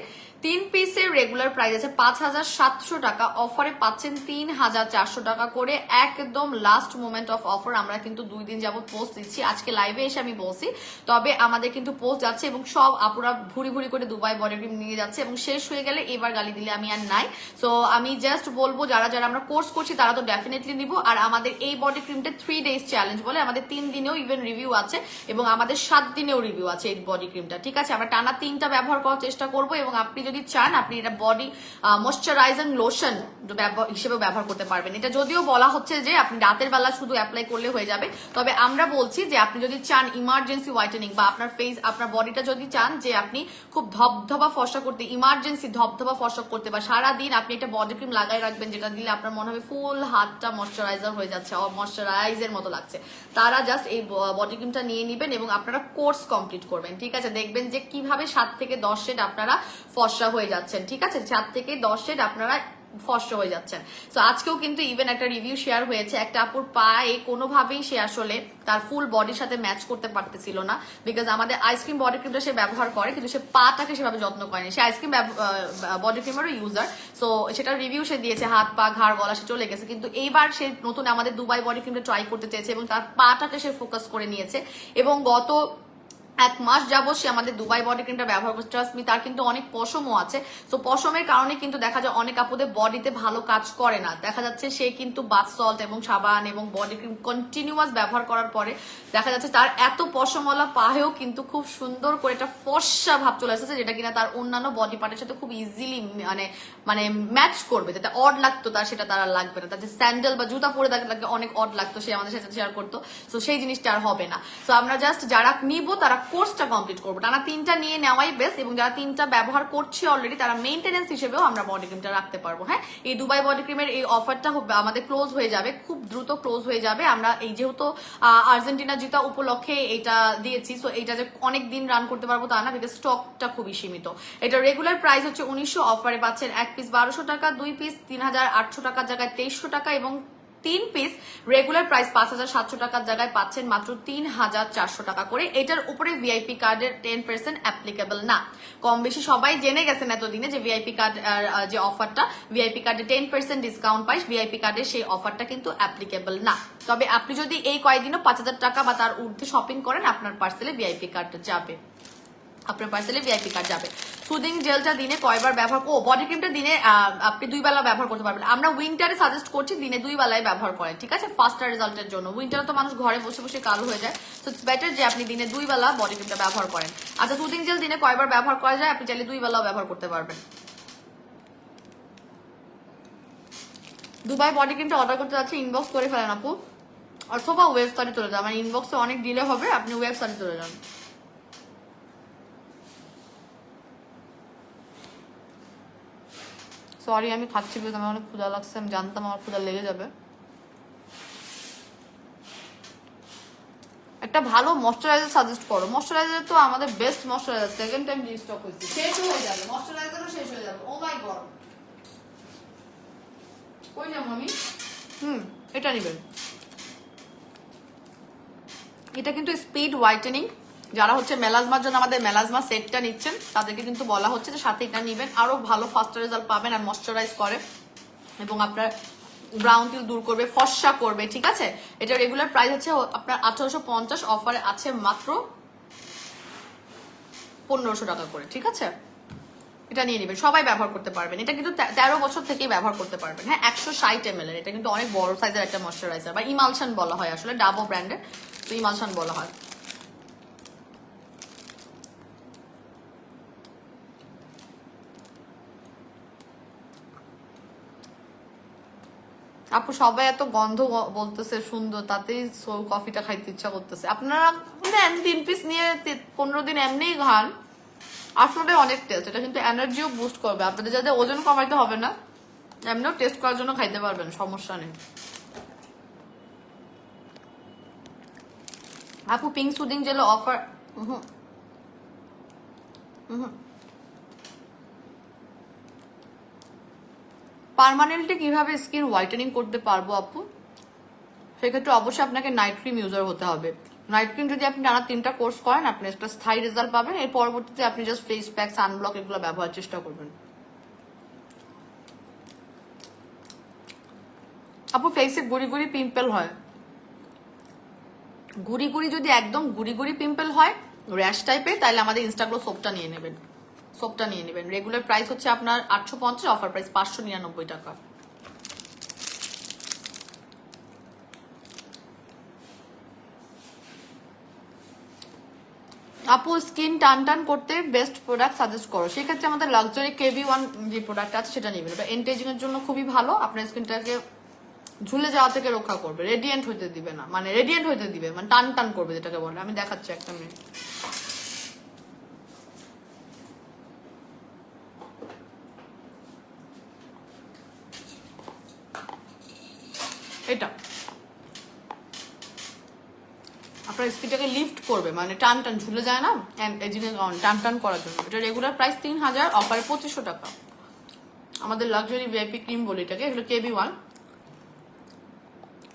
3 পিসের রেগুলার প্রাইস আছে 5700 টাকা, অফারে পাচ্ছেন 3400 টাকা করে। একদম লাস্ট মোমেন্ট অফ অফার। আমরা কিন্তু 2 দিন যাবত পোস্ট দিচ্ছি, আজকে লাইভে এসে আমি বলছি, তবে আমাদের কিন্তু পোস্ট যাচ্ছে এবং সব আপুরা ভুরি ভুরি করে দুবাই বডি ক্রিম নিয়ে যাচ্ছে এবং শেষ হয়ে গেলে এবার গালি দিলে আমি আর নাই। সো আমি জাস্ট বলবো যারা যারা আমরা কোর্স করছি তারা তো ডেফিনেটলি নিব। আর আমাদের এই বডি ক্রিমটা 3 ডেজ চ্যালেঞ্জ বলে, আমাদের 3 দিনেও ইভেন রিভিউ আছে এবং আমাদের 7 দিনেও রিভিউ আছে এই বডি ক্রিমটা, ঠিক আছে। আমরা টানা 3টা ব্যবহার করার চেষ্টা করবো এবং আপনি যদি চান আপনি এটা বডি ময়শ্চারাইজিং লোশন হিসেবে ব্যবহার করতে পারবেন। এটা যদিও বলা হচ্ছে যে আপনি রাতের বেলা শুধু অ্যাপ্লাই করলে হয়ে যাবে, তবে আমরা বলছি যে আপনি যদি চান ইমার্জেন্সি হোয়াইটেনিং বা আপনার ফেস আপনার বডিটা যদি চান যে আপনি খুব ধবধবা ফর্সা করতে, ইমার্জেন্সি ধবধবা ফর্সা করতে, বা সারাদিন আপনি একটা বডি ক্রিম লাগাই রাখবেন যেটা দিলে আপনার মনে হবে ফুল হাতটা ময়শ্চারাইজার হয়ে যাচ্ছে, ময়শ্চারাইজের মতো লাগছে, তারা জাস্ট এই বডি ক্রিমটা নিয়ে নেবেন এবং আপনারা কোর্স কমপ্লিট করবেন, ঠিক আছে। দেখবেন যে কিভাবে 7 থেকে 10 শেড আপনারা ফর্সা হয়ে যাচ্ছেন, ঠিক আছে। 7 থেকে 10 শেড আপনারা ফর্সা হয়ে যাচ্ছেন। তো আজকেও কিন্তু ইভেন একটা রিভিউ শেয়ার হয়েছে, একটা আপুর পায়ে কোনোভাবেই সে আসলে তার ফুল বডির সাথে ম্যাচ করতে পারতেছিল না, বিকজ আমাদের আইসক্রিম বডি ক্রিমটা সে ব্যবহার করে কিন্তু সে পাটাকে সেভাবে যত্ন করেনি। সে আইসক্রিম বডি ক্রিমেরও ইউজার, সো সেটার রিভিউ সে দিয়েছে, হাত পা ঘাড় গলা সে চলে গেছে, কিন্তু এইবার সে নতুন আমাদের দুবাই বডি ক্রিমটা ট্রাই করতে চেয়েছে এবং তার পাটাকে সে ফোকাস করে নিয়েছে এবং গত 1 মাস যাবো সে আমাদের দুবাই বডি ক্রিমটা ব্যবহার করছে। ট্রাস্ট মি, তার কিন্তু অনেক পশমও আছে, তো পশমের কারণে কিন্তু দেখা যায় অনেক আপুদের বডিতে ভালো কাজ করে না, দেখা যাচ্ছে সে কিন্তু বাথ সল্ট এবং সাবান এবং বডি ক্রিম কন্টিনিউয়াস ব্যবহার করার পরে দেখা যাচ্ছে তার এত পশমওয়ালা পাহেও কিন্তু খুব সুন্দর করে একটা ফর্সা ভাব চলে আসছে, যেটা কিনা তার অন্যান্য বডি পার্টের সাথে খুব ইজিলি মানে ম্যাচ করবে, যেটা অড লাগতো তার সেটা তার আর লাগবে না। তার যে স্যান্ডেল বা জুতা পরে তাকে অনেক অড লাগতো, সে আমাদের সাথে শেয়ার করতো, তো সেই জিনিসটা আর হবে না। তো আমরা জাস্ট যারা নিবো তারা কোর্সটা কমপ্লিট করবো, টানা 3টা নিয়ে নেওয়াই বেস্ট, এবং যারা 3টা ব্যবহার করছে অলরেডি তারা মেইনটেনেন্স হিসেবেও আমরা বডি ক্রিমটা রাখতে পারবো। হ্যাঁ, এই দুবাই বডি ক্রিমের এই অফারটা আমাদের ক্লোজ হয়ে যাবে, খুব দ্রুত ক্লোজ হয়ে যাবে। আমরা এই যেহেতু আর্জেন্টিনা জিতা উপলক্ষে এটা দিয়েছি, সো এটা যে অনেক দিন রান করতে পারবো তা না, বিকজ স্টকটা খুবই সীমিত। এটা রেগুলার প্রাইস হচ্ছে 1900, অফারে পাচ্ছেন 1 পিস 1200 টাকা, 2 পিস 3800 টাকার জায়গায় 2300 টাকা এবং 3 পিস রেগুলার প্রাইস 5700 টাকার জায়গায় পাচ্ছেন মাত্র 3400 টাকা করে। এটার উপরে ভিআইপি কার্ডের 10% অ্যাপ্লিকেবল না। কম বেশি সবাই জেনে গেছেন এতদিনে যে ভিআইপি কার্ড যে অফারটা, ভিআইপি কার্ডে 10% ডিসকাউন্ট পাই, ভিআইপি কার্ডের সেই অফারটা কিন্তু অ্যাপ্লিকেবল না। তবে আপনি যদি এই কয়েকদিনও 5000 টাকা বা তার ঊর্ধ্বে শপিং করেন আপনার পার্সেলে ভিআইপি কার্ড যাবে, আপনার পার্সেলে ভিআইপি কার্ড যাবে। সুদিং জেলটা দিনে কয়বার ব্যবহার, বডি ক্রিমটা দিনে আপনি 2 বেলা ব্যবহার করতে পারবেন। আমরা উইন্টারে সাজেস্ট করছি দিনে 2 বেলায় ব্যবহার করেন, ঠিক আছে, ফাস্টার রেজাল্টের জন্য। উইন্টারে তো মানুষ ঘরে বসে বসে কালো হয়ে যায়, সো ইটস বেটার যে আপনি দিনে 2 বেলা বডি ক্রিমটা ব্যবহার করেন। আচ্ছা, সুদিং জেল দিনে কয়বার ব্যবহার করা যায়, আপনি চাইলে 2 বেলাও ব্যবহার করতে পারবেন। দুবাই বডি ক্রিমটা অর্ডার করতে যাচ্ছে, ইনবক্স করে ফেলেন আপু, অথবা ওয়েবসাইটে চলে যান। মানে ইনবক্সে অনেক ডিলে হবে, আপনি ওয়েবসাইটে চলে যান। সরি আমি খাচ্ছি বিকজ আমার অনেক ক্ষুধা লাগছে, আমি জানতাম আমার ক্ষুধা লেগে যাবে। একটা ভালো ময়শ্চারাইজার সাজেস্ট করো। ময়শ্চারাইজার তো আমাদের best moisturiser, second time restock হয়েছে, শেষ হয়ে যাবে, ময়শ্চারাইজারও শেষ হয়ে যাবে। ও মাই গড, কই যাবো আমি? এটা নেবেন, এটা কিন্তু স্পিড হোয়াইটেনিং। যারা হচ্ছে মেলাজমার জন্য আমাদের মেলাজমা সেটটা নিচ্ছেন তাদেরকে কিন্তু বলা হচ্ছে যে সাথে এটা নিবেন, আরো ভালো ফাস্টার রেজাল্ট পাবেন আর ময়শ্চারাইজ করে এবং আপনার ব্রাউন টিল দূর করবে, ফর্সা করবে, ঠিক আছে। এটা রেগুলার প্রাইস হচ্ছে আপনার 1850, অফারে আছে মাত্র 1500 টাকা করে, ঠিক আছে। এটা নিয়ে নেবেন, সবাই ব্যবহার করতে পারবেন। এটা কিন্তু 13 বছর থেকেই ব্যবহার করতে পারবেন। হ্যাঁ, 160 ml এর, এটা কিন্তু অনেক বড় সাইজের একটা ময়শ্চারাইজার বা ইমালশন বলা হয়, আসলে ডাবো ব্র্যান্ডের, তো ইমালশন বলা হয়। আপু সবাই এত গন্ধ বলতেছে সুন্দর, তাতেই কফিটা খাইতে ইচ্ছা করতেছে। আপনারা নেন 3 পিস নিয়ে 15 দিন এমনিই খান, আসলে অনেক টেস্ট। এটা কিন্তু এনার্জিও বুস্ট করবে, আপনাদের যাদের ওজন কমাইতে হবে না এমনিও টেস্ট করার জন্য খাইতে পারবেন, সমস্যা নেই। আপু pink soothing jail offer permanently কিভাবে স্কিন হোয়াইটেনিং করতে পারবো আপু? সেক্ষেত্রে অবশ্যই আপনাকে নাইট ক্রিম ইউজার হতে হবে। নাইট ক্রিম যদি আপনি টানা 3টা কোর্স করেন, আপনি একটা স্থায়ী রেজাল্ট পাবেন। এর পরবর্তীতে আপনি জাস্ট ফেস প্যাক, সানব্লক এগুলো ব্যবহার চেষ্টা করবেন। আপু ফেসে গুড়ি গুড়ি পিম্পল হয়, গুড়ি গুড়ি যদি একদম গুড়ি গুড়ি পিম্পল হয় র্যাশ টাইপের, তাহলে আমাদের ইনস্টাগ্লো সোপটা নিয়ে নেবেন। সোপটা নিয়ে নেবেন। রেগুলার প্রাইস হচ্ছে আপনার 850, অফার প্রাইস 599 টাকা। আপু স্কিন টান টান করতে বেস্ট প্রোডাক্ট সাজেস্ট করো। সেক্ষেত্রে আমাদের লাক্সারি KB1 যে প্রোডাক্ট আছে সেটা নেবেন। এটা এন্টেজিং এর জন্য খুবই ভালো, আপনার স্কিনটাকে ঝুলে যাওয়া থেকে রক্ষা করবে, রেডিয়েন্ট হইতে দিবে না, মানে রেডিয়েন্ট হইতে দিবে, মানে টান টান করবে যেটাকে বলে। আমি দেখাচ্ছি একটা মিনিট। এটা আপনার স্কিনটাকে লিফট করবে, মানে টান টান ঝুলে যায় না, এজিং এর কারণে টান টান করার জন্য। এটা রেগুলার প্রাইস 3000, অফারে 2500 টাকা। আমাদের লাক্সারি ভিআইপি ক্রিম বলে এটাকে, এগুলো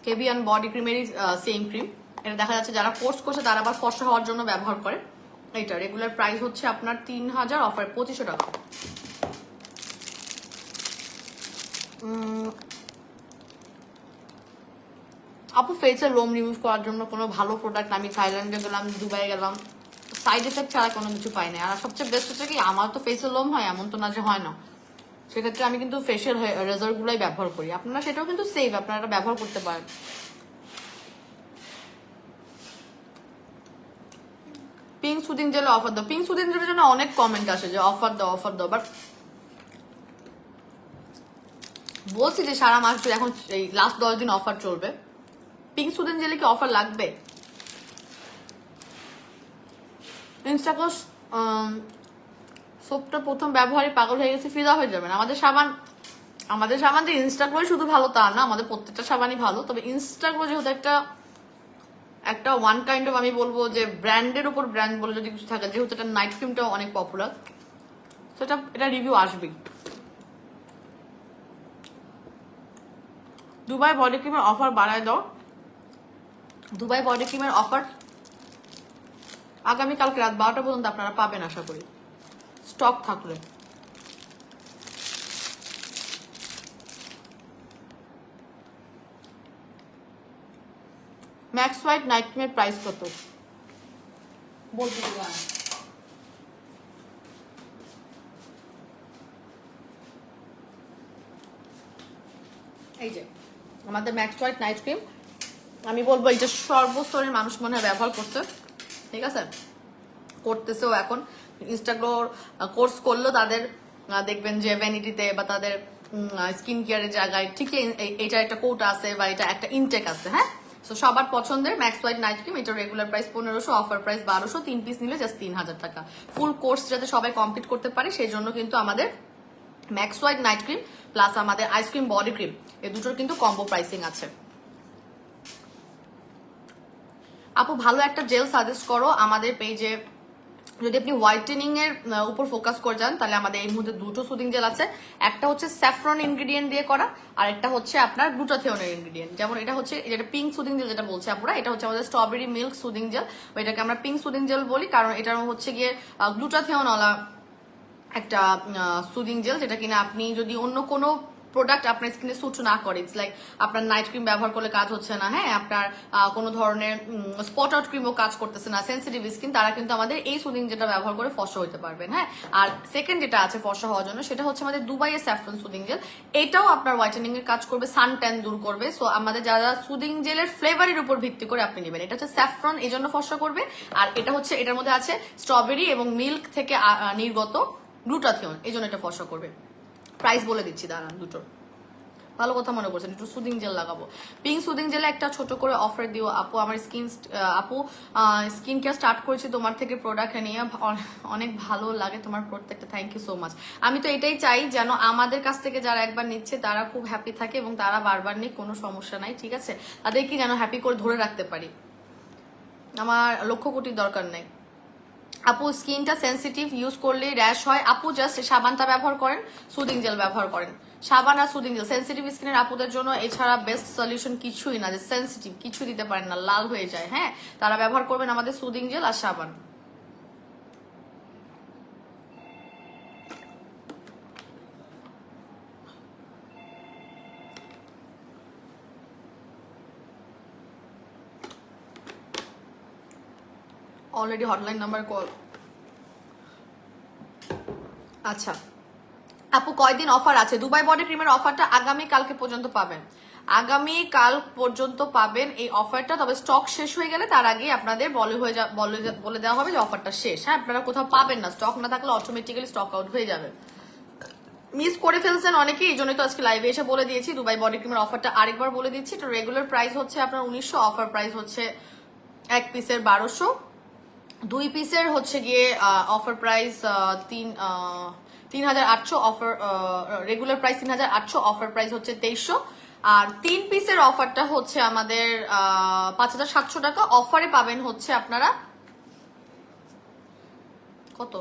KB1 বডি ক্রিমেরই সেম ক্রিম। এটা দেখা যাচ্ছে যারা কোর্স করছে তারা আবার ফর্সা হওয়ার জন্য ব্যবহার করে। এইটা রেগুলার প্রাইস হচ্ছে আপনার 3000, অফার 2500 টাকা। আপু ফেসের লোম রিমুভ করার জন্য কোনো ভালো প্রোডাক্ট, আমি থাইল্যান্ডে গেলাম, দুবাই গেলাম, সাইড এফেক্ট ছাড়া কোনো কিছু পাই না। আর সবচেয়ে বেস্ট হচ্ছে কি, আমার তো ফেসের লোম হয়, এমন তো না যে হয় না। সেক্ষেত্রে আমি কিন্তু ফেশিয়াল রেজাল্ট গুলাই ব্যবহার করি। আপনারা সেটাও কিন্তু সেফ, আপনারা ব্যবহার করতে পারেন। পিঙ্ক সুদিং জেলে অফার দাও। পিঙ্ক সুদিং জেলের জন্য অনেক কমেন্ট আসে যে অফার দাও অফার দাও, বাট বলছি যে সারা মাস এখন এই লাস্ট 10 দিন অফার চলবে। পিঙ্ক সুদিং জেলে কি অফার লাগবে? ইনস্টাকোস সোপটা প্রথম ব্যবহারে পাগল হয়ে গেছে, ফিদা হয়ে যাবেন। আমাদের সাবান যে ইনস্টাগ্লোই শুধু ভালো তা না, আমাদের প্রত্যেকটা সাবানই ভালো। তবে ইনস্টাগ্লো যেহেতু একটা ওয়ান কাইন্ড অফ, আমি বলবো যে ব্র্যান্ডের উপর ব্র্যান্ড বলে যদি কিছু থাকে, যেহেতু এটা নাইট ক্রিমটাও অনেক পপুলার, সেটা এটা রিভিউ আসবেই। দুবাই বডি ক্রিমের অফার বাড়ায় দাও। দুবাই বডি ক্রিমের অফার আগামীকালকে রাত 12টা পর্যন্ত আপনারা পাবেন আশা করি, স্টক থাকলে। ম্যাক্স হোয়াইট নাইট ক্রিমের প্রাইস কত বলতে দিবা? এই যে আমাদের ম্যাক্স হোয়াইট নাইট ক্রিম, আমি বলবো এটা সর্বস্তরের মানুষ মনে হয় ব্যবহার করছে, ঠিক আছে, করতেছেও এখন। ইনস্টাগ্রাম কোর্স করলেও তাদের দেখবেন যে ভ্যানিটিতে বা তাদের স্কিন কেয়ারের জায়গায় ঠিকই এটা একটা কোটা আছে বা এটা একটা ইনটেক আছে। হ্যাঁ, তো সবার পছন্দের ম্যাক্স হোয়াইট নাইট ক্রিম, এটা regular price 1500, offer price 1200, 3 piece নিলে জাস্ট 3000 টাকা। ফুল কোর্স যাতে সবাই কমপ্লিট করতে পারে সেই জন্য কিন্তু আমাদের max white night cream plus আমাদের আইসক্রিম বডি ক্রিম, এই দুটোর কিন্তু কম্বো প্রাইসিং আছে। আপু ভালো একটা জেল সাজেস্ট করো আমাদের পেজে। যদি আপনি হোয়াইটেনিং এর উপর ফোকাস করে যান তাহলে আমাদের এই মুহূর্তে দুটো সুদিং জেল আছে। একটা হচ্ছে স্যাফরন ইনগ্রিডিয়েন্ট দিয়ে করা, আর একটা হচ্ছে আপনার গ্লুটাথিওনের ইনগ্রিডিয়েন্ট। যেমন এটা হচ্ছে যেটা পিঙ্ক সুদিং জেল যেটা বলছে আপনারা, এটা হচ্ছে আমাদের স্ট্রবেরি মিল্ক সুদিং জেল, এটাকে আমরা পিঙ্ক সুদিং জেল বলি কারণ এটার হচ্ছে গিয়ে গ্লুটাথিওনওয়ালা একটা সুদিং জেল, যেটা কিনা আপনি যদি অন্য কোনো প্রোডাক্ট আপনার স্কিনে স্যুট না করে, ইটস লাইক আপনার নাইট ক্রিম ব্যবহার করলে কাজ হচ্ছে না, হ্যাঁ, আপনার কোনো ধরনের স্পট আউট ক্রিমও কাজ করতেছে না, সেন্সিটিভ স্কিন, তারা কিন্তু আমাদের এই সুদিং যেটা ব্যবহার করে ফর্সা হতে পারবেন। হ্যাঁ, আর সেকেন্ড যেটা আছে ফর্সা হওয়ার জন্য সেটা হচ্ছে আমাদের দুবাইয়ের স্যাফরন সুদিং জেল। এটাও আপনার হোয়াইটেনিং এর কাজ করবে, সান ট্যান দূর করবে। সো আমাদের যারা সুদিং জেলের ফ্লেভারের উপর ভিত্তি করে আপনি নেবেন, এটা হচ্ছে স্যাফরন, এই জন্য ফর্সা করবে। আর এটা হচ্ছে এটার মধ্যে আছে স্ট্রবেরি এবং মিল্ক থেকে নির্গত গ্লুটাথিওন, এই জন্য এটা ফর্সা করবে। প্রাইস বলে দিচ্ছি দাঁড়ান দুটোর, ভালো কথা মনে করছেন, একটু সুদিং জেল লাগাবো। পিঙ্ক সুদিং জেলে একটা ছোট করে অফার দিও আপু, আমার স্কিন কেয়ার স্টার্ট করেছি তোমার থেকে প্রোডাক্ট নিয়ে, অনেক ভালো লাগে তোমার প্রত্যেকটা, থ্যাংক ইউ সো মাচ। আমি তো এটাই চাই যেন আমাদের কাছ থেকে যারা একবার নিচ্ছে তারা খুব হ্যাপি থাকে এবং তারা বারবার নিয়ে কোনো সমস্যা নাই, ঠিক আছে, তাদেরকে যেন হ্যাপি করে ধরে রাখতে পারি। আমার লক্ষ কোটির দরকার নেই। আপু স্কিনটা সেন্সিটিভ, ইউজ করলে র্যাশ হয়। আপু জাস্ট সাবানটা ব্যবহার করেন, সুদিং জেল ব্যবহার করেন। সাবান আর সুদিং জেল সেন্সিটিভ স্কিনের আপুদের জন্য এছাড়া বেস্ট সলিউশন কিছুই না। যে সেন্সিটিভ কিছু দিতে পারেন না, লাল হয়ে যায়, হ্যাঁ, তারা ব্যবহার করবেন আমাদের সুদিং জেল আর সাবান। Already hotline number call. আচ্ছা আপু কয়দিন অফার আছে? দুবাই বডি ক্রিমের অফারটা আগামী কালকে পর্যন্ত পাবেন, আগামী কাল পর্যন্ত পাবেন এই অফারটা। তবে স্টক শেষ হয়ে গেলে তার আগে আপনাদের বলে দেওয়া হবে যে অফারটা শেষ। হ্যাঁ, আপনারা কোথাও পাবেন না, স্টক না থাকলে অটোমেটিক্যালি স্টক আউট হয়ে যাবে। মিস করে ফেলছেন অনেকেই, এই জন্যই তো আজকে লাইভে এসে বলে দিয়েছি। দুবাই বডি ক্রিমের অফারটা আরেকবার বলে দিচ্ছি। তো রেগুলার প্রাইস হচ্ছে আপনার 1900, অফার প্রাইস হচ্ছে এক পিসের 1200, 2 পিসের হচ্ছে গিয়ে offer price 3800, offer regular price 3800, offer price হচ্ছে 2300। আর 3 পিসের অফারটা হচ্ছে আমাদের 5700 টাকা। অফারে পাবেন হচ্ছে আপনারা কত,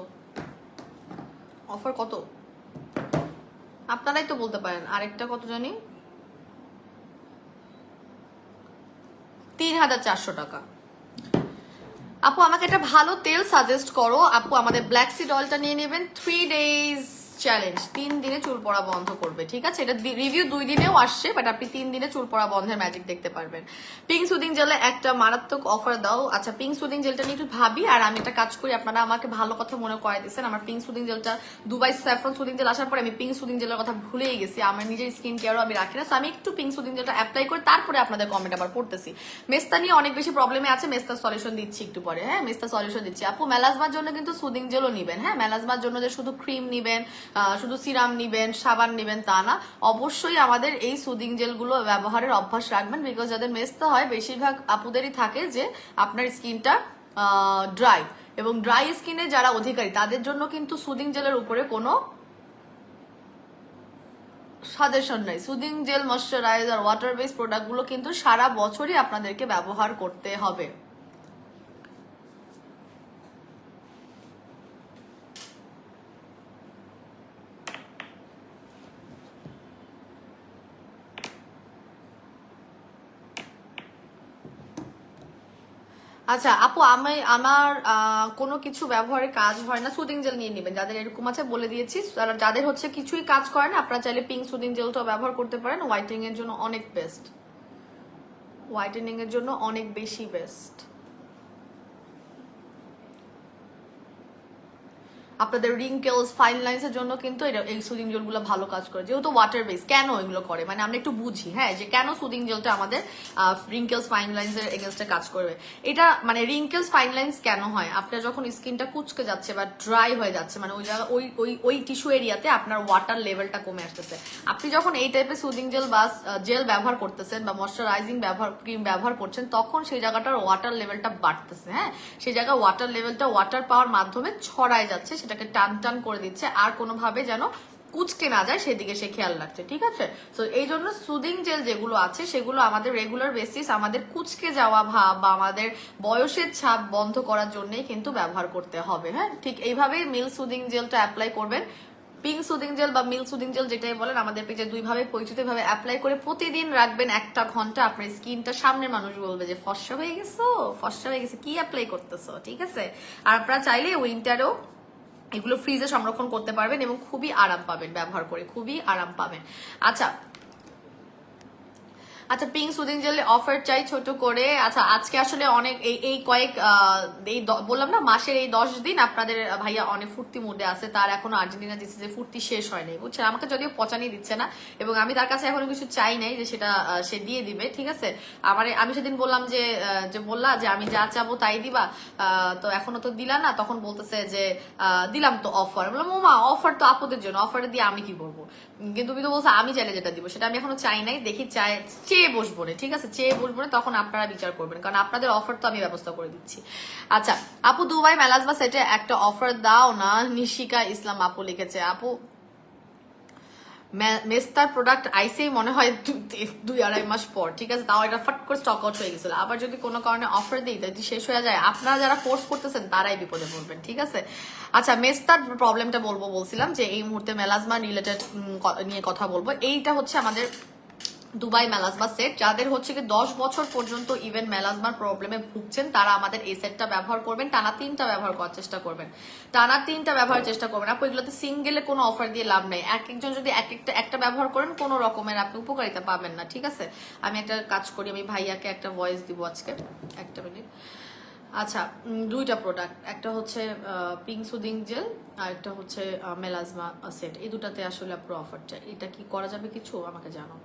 অফার কত আপনারাই তো বলতে পারেন, আরেকটা কত জানি, 3400 টাকা। আপু আমাকে একটা ভালো তেল সাজেস্ট করো। আপু আমাদের ব্ল্যাক সিড অয়েলটা নিয়ে নেবেন, 3 days চ্যালেঞ্জ, 3 দিনে চুল পড়া বন্ধ করবে। ঠিক আছে, এটা রিভিউ 2 দিনেও আসছে, বাট আপনি 3 দিনে চুল পড়া বন্ধের ম্যাজিক দেখতে পারবেন। পিঙ্ক সুদিং জেলে একটা মারাত্মক অফার দাও। আচ্ছা পিঙ্ক সুদিং জেলটা নিয়ে একটু ভাবি, আর আমি একটা কাজ করি, আপনারা আমাকে ভালো কথা মনে করাই দিচ্ছেন। আমার পিঙ্ক সুদিং জেলটা দুবাই স্যাফরন সুদিং জেল আসার পরে আমি পিঙ্ক সুদিং জেলের কথা ভুলেই গেছি। আমার নিজের স্কিন কেয়ারও আমি রাখি না, তো আমি একটু পিঙ্ক সুদিং জেলটা অ্যাপ্লাই করে তারপরে আপনাদের কমেন্ট আবার পড়তেছি। মেস্তা নিয়ে অনেক বেশি প্রবলেমে আছে, মেস্তার সলিউশন দিচ্ছি একটু পরে। হ্যাঁ, মেস্তা সলিউশন দিচ্ছি। আপু মেলাজমার জন্য কিন্তু সুদিং জেলও নিবেন। হ্যাঁ, মেলাজমার জন্য যে শুধু ক্রিম নিবেন, শুধু সিরাম নিবেন, সাবান নিবেন তা না, অবশ্যই আমাদের এই সুদিং জেলগুলো ব্যবহারের অভ্যাস রাখবেন। বিকজ যাদের মেস্তা হয় বেশিরভাগ আপুদেরই থাকে যে আপনার স্কিনটা ড্রাই, এবং ড্রাই স্কিনে যারা অধিকারী তাদের জন্য কিন্তু সুদিং জেলের উপরে কোনো সাজেশন নাই। Soothing jail, moisturiser, water base প্রোডাক্টগুলো কিন্তু সারা বছরই আপনাদেরকে ব্যবহার করতে হবে। আচ্ছা আপু আমার কোনো কিছু ব্যবহারে কাজ হয় না, সুদিং জেল নিয়ে নেবেন। যাদের এরকম আছে বলে দিয়েছি, যাদের হচ্ছে কিছুই কাজ করে না আপনারা চাইলে পিঙ্ক সুদিং জেলটাও ব্যবহার করতে পারেন। হোয়াইটেনিং এর জন্য অনেক বেস্ট, হোয়াইটেনিং এর জন্য অনেক বেশি বেস্ট। আপনাদের রিঙ্কেলস, ফাইন লাইন্স এর জন্য কিন্তু এই সুদিং জেলগুলো ভালো কাজ করে, যেহেতু ওয়াটার বেস। কেন এগুলো করে মানে আমরা একটু বুঝি, হ্যাঁ, যে কেন সুদিং জেলটা আমাদের রিঙ্কেলস, ফাইন লাইন্স এর এগেনস্টে কাজ করবে। এটা মানে রিঙ্কেলস, ফাইন লাইন্স কেন হয়, আপনার যখন স্কিনটা কুচকে যাচ্ছে বা ড্রাই হয়ে যাচ্ছে, মানে ওই জায়গা ওই টিস্যু এরিয়াতে আপনার ওয়াটার লেভেলটা কমে আসতেছে। আপনি যখন এই টাইপের সুদিং জেল বা জেল ব্যবহার করতেছেন বা ময়শ্চারাইজিং ক্রিম ব্যবহার করছেন, তখন সেই জায়গাটার ওয়াটার লেভেলটা বাড়তেছে। হ্যাঁ, সেই জায়গায় ওয়াটার লেভেলটা ওয়াটার পাওয়ার মাধ্যমে ছড়ায় যাচ্ছে, সেটাকে টান টান করে দিচ্ছে, আর কোনোভাবে যেন কুচকে না যায় সেদিকে সে খেয়াল রাখছে। ঠিক আছে, তো এই জন্য সুদিং জেল যেগুলো আছে সেগুলো আমাদের রেগুলার বেসিস আমাদের কুচকে যাওয়া ভাব বা আমাদের বয়সের ছাপ বন্ধ করার জন্যই কিন্তু ব্যবহার করতে হবে। হ্যাঁ, ঠিক এইভাবে মিল সুদিং জেলটা অ্যাপ্লাই করবেন। পিঙ্ক সুদিং জেল বা মিল সুদিং জেল যেটাই বলেন, আমাদের পেজে 2 ভাবে পরিচিত ভাবে অ্যাপ্লাই করে প্রতিদিন রাখবেন 1 ঘন্টা। আপনার স্কিনটা সামনের মানুষ বলবে যে ফর্সা হয়ে গেছো, ফর্সা হয়ে গেছে, কি অ্যাপ্লাই করতেছো। ঠিক আছে, আর আপনারা চাইলে উইন্টারও এগুলো ফ্রিজে সংরক্ষণ করতে পারবেন এবং খুবই আরাম পাবেন ব্যবহার করে, খুবই আরাম পাবেন। আচ্ছা আচ্ছা পিঙ্ক সুদিং জেলে অফার চাই ছোট করে। আচ্ছা আজকে আসলে অনেক এই কয়েক বললাম না মাসের এই 10 দিন আপনাদের ভাইয়া অনেক ফুর্তি মুডে আছে, তার এখনো আর্জেন্টিনা জিতছে যে ফুর্তি শেষ হয়নি, বুঝছেন। আমাকে যদিও পচানি দিচ্ছে না এবং আমি তার কাছে এখনো কিছু চাই নাই যে সেটা সে দিয়ে দিবে। ঠিক আছে, আমি সেদিন বললাম যে বললা যে আমি যা চাবো তাই দিবা, তো এখনো তো দিলা না। তখন বলতেছে যে দিলাম তো অফার। বললাম মোমা অফার তো আপুদের জন্য, অফারে দিয়ে আমি কি করবো। কিন্তু তুমি তো বলছো আমি চাইলে যেটা দিব সেটা আমি এখনো চাই নাই, দেখি চেয়ে বসবো না। ঠিক আছে, চেয়ে বসবো না, তখন আপনারা বিচার করবেন, কারণ আপনাদের অফার তো আমি ব্যবস্থা করে দিচ্ছি। আচ্ছা আপু দুবাই মেলাজমা সেটে একটা অফার দাও না, নিশিকা ইসলাম আপু লিখেছে। আপু মেস্তার প্রোডাক্ট আইসেই মনে হয় 2-2.5 মাস পর, ঠিক আছে, তাও এটা ফট করে স্টক আউট হয়ে গেছিল। আবার যদি কোনো কারণে অফার দিই যদি শেষ হয়ে যায়, আপনারা যারা ফোর্স করতেছেন তারাই বিপদে পড়বেন, ঠিক আছে। আচ্ছা, মেস্তার প্রবলেমটা বলছিলাম যে এই মুহূর্তে মেলাজমা রিলেটেড নিয়ে কথা বলবো। এইটা হচ্ছে আমাদের দুবাই মেলাজমা সেট। যাদের হচ্ছে কি 10 বছর পর্যন্ত ইভেন মেলাজমার প্রবলেমে ভুগছেন তারা আমাদের এই সেটটা ব্যবহার করবেন। টানা 3টা ব্যবহার করার চেষ্টা করবেন, টানা 3টা ব্যবহারের চেষ্টা করবেন। আপনি এগুলোতে সিঙ্গেলে কোনো অফার দিয়ে লাভ নেই। একজন যদি একটা ব্যবহার করেন কোনো রকমের আপনি উপকারিতা পাবেন না, ঠিক আছে। আমি একটা কাজ করি, আমি ভাইয়াকে একটা ভয়েস দিব আজকে, একটা মিনিট। আচ্ছা, 2টা প্রোডাক্ট, একটা হচ্ছে পিঙ্ক সুদিং জেল আর একটা হচ্ছে মেলাজমা সেট। এই দুটাতে আসলে আপনার অফারটা, এটা কি করা যাবে কিছু আমাকে জানো।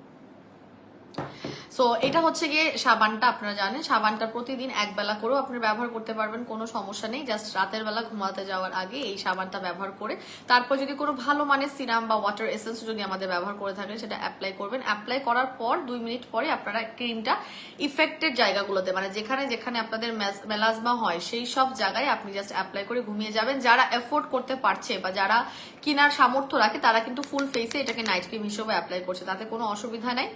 সো এটা হচ্ছে গিয়ে সাবানটা, আপনারা জানেন সাবানটা প্রতিদিন একবেলা করেও আপনি ব্যবহার করতে পারবেন, কোনো সমস্যা নেই। জাস্ট রাতের বেলা ঘুমাতে যাওয়ার আগে এই সাবানটা ব্যবহার করে তারপর যদি কোনো ভালো মানের সিরাম বা ওয়াটার এসেন্স যদি আমাদের ব্যবহার করে থাকেন সেটা অ্যাপ্লাই করবেন। অ্যাপ্লাই করার পর 2 মিনিট পরে আপনারা ক্রিমটা ইফেক্টেড জায়গাগুলোতে, মানে যেখানে যেখানে আপনাদের মেলাজমা হয় সেই সব জায়গায় আপনি জাস্ট অ্যাপ্লাই করে ঘুমিয়ে যাবেন। যারা এফোর্ড করতে পারছে বা যারা কেনার সামর্থ্য রাখে তারা কিন্তু ফুল ফেসে এটাকে নাইট ক্রিম হিসেবে অ্যাপ্লাই করছে, তাতে কোনো অসুবিধা নাই।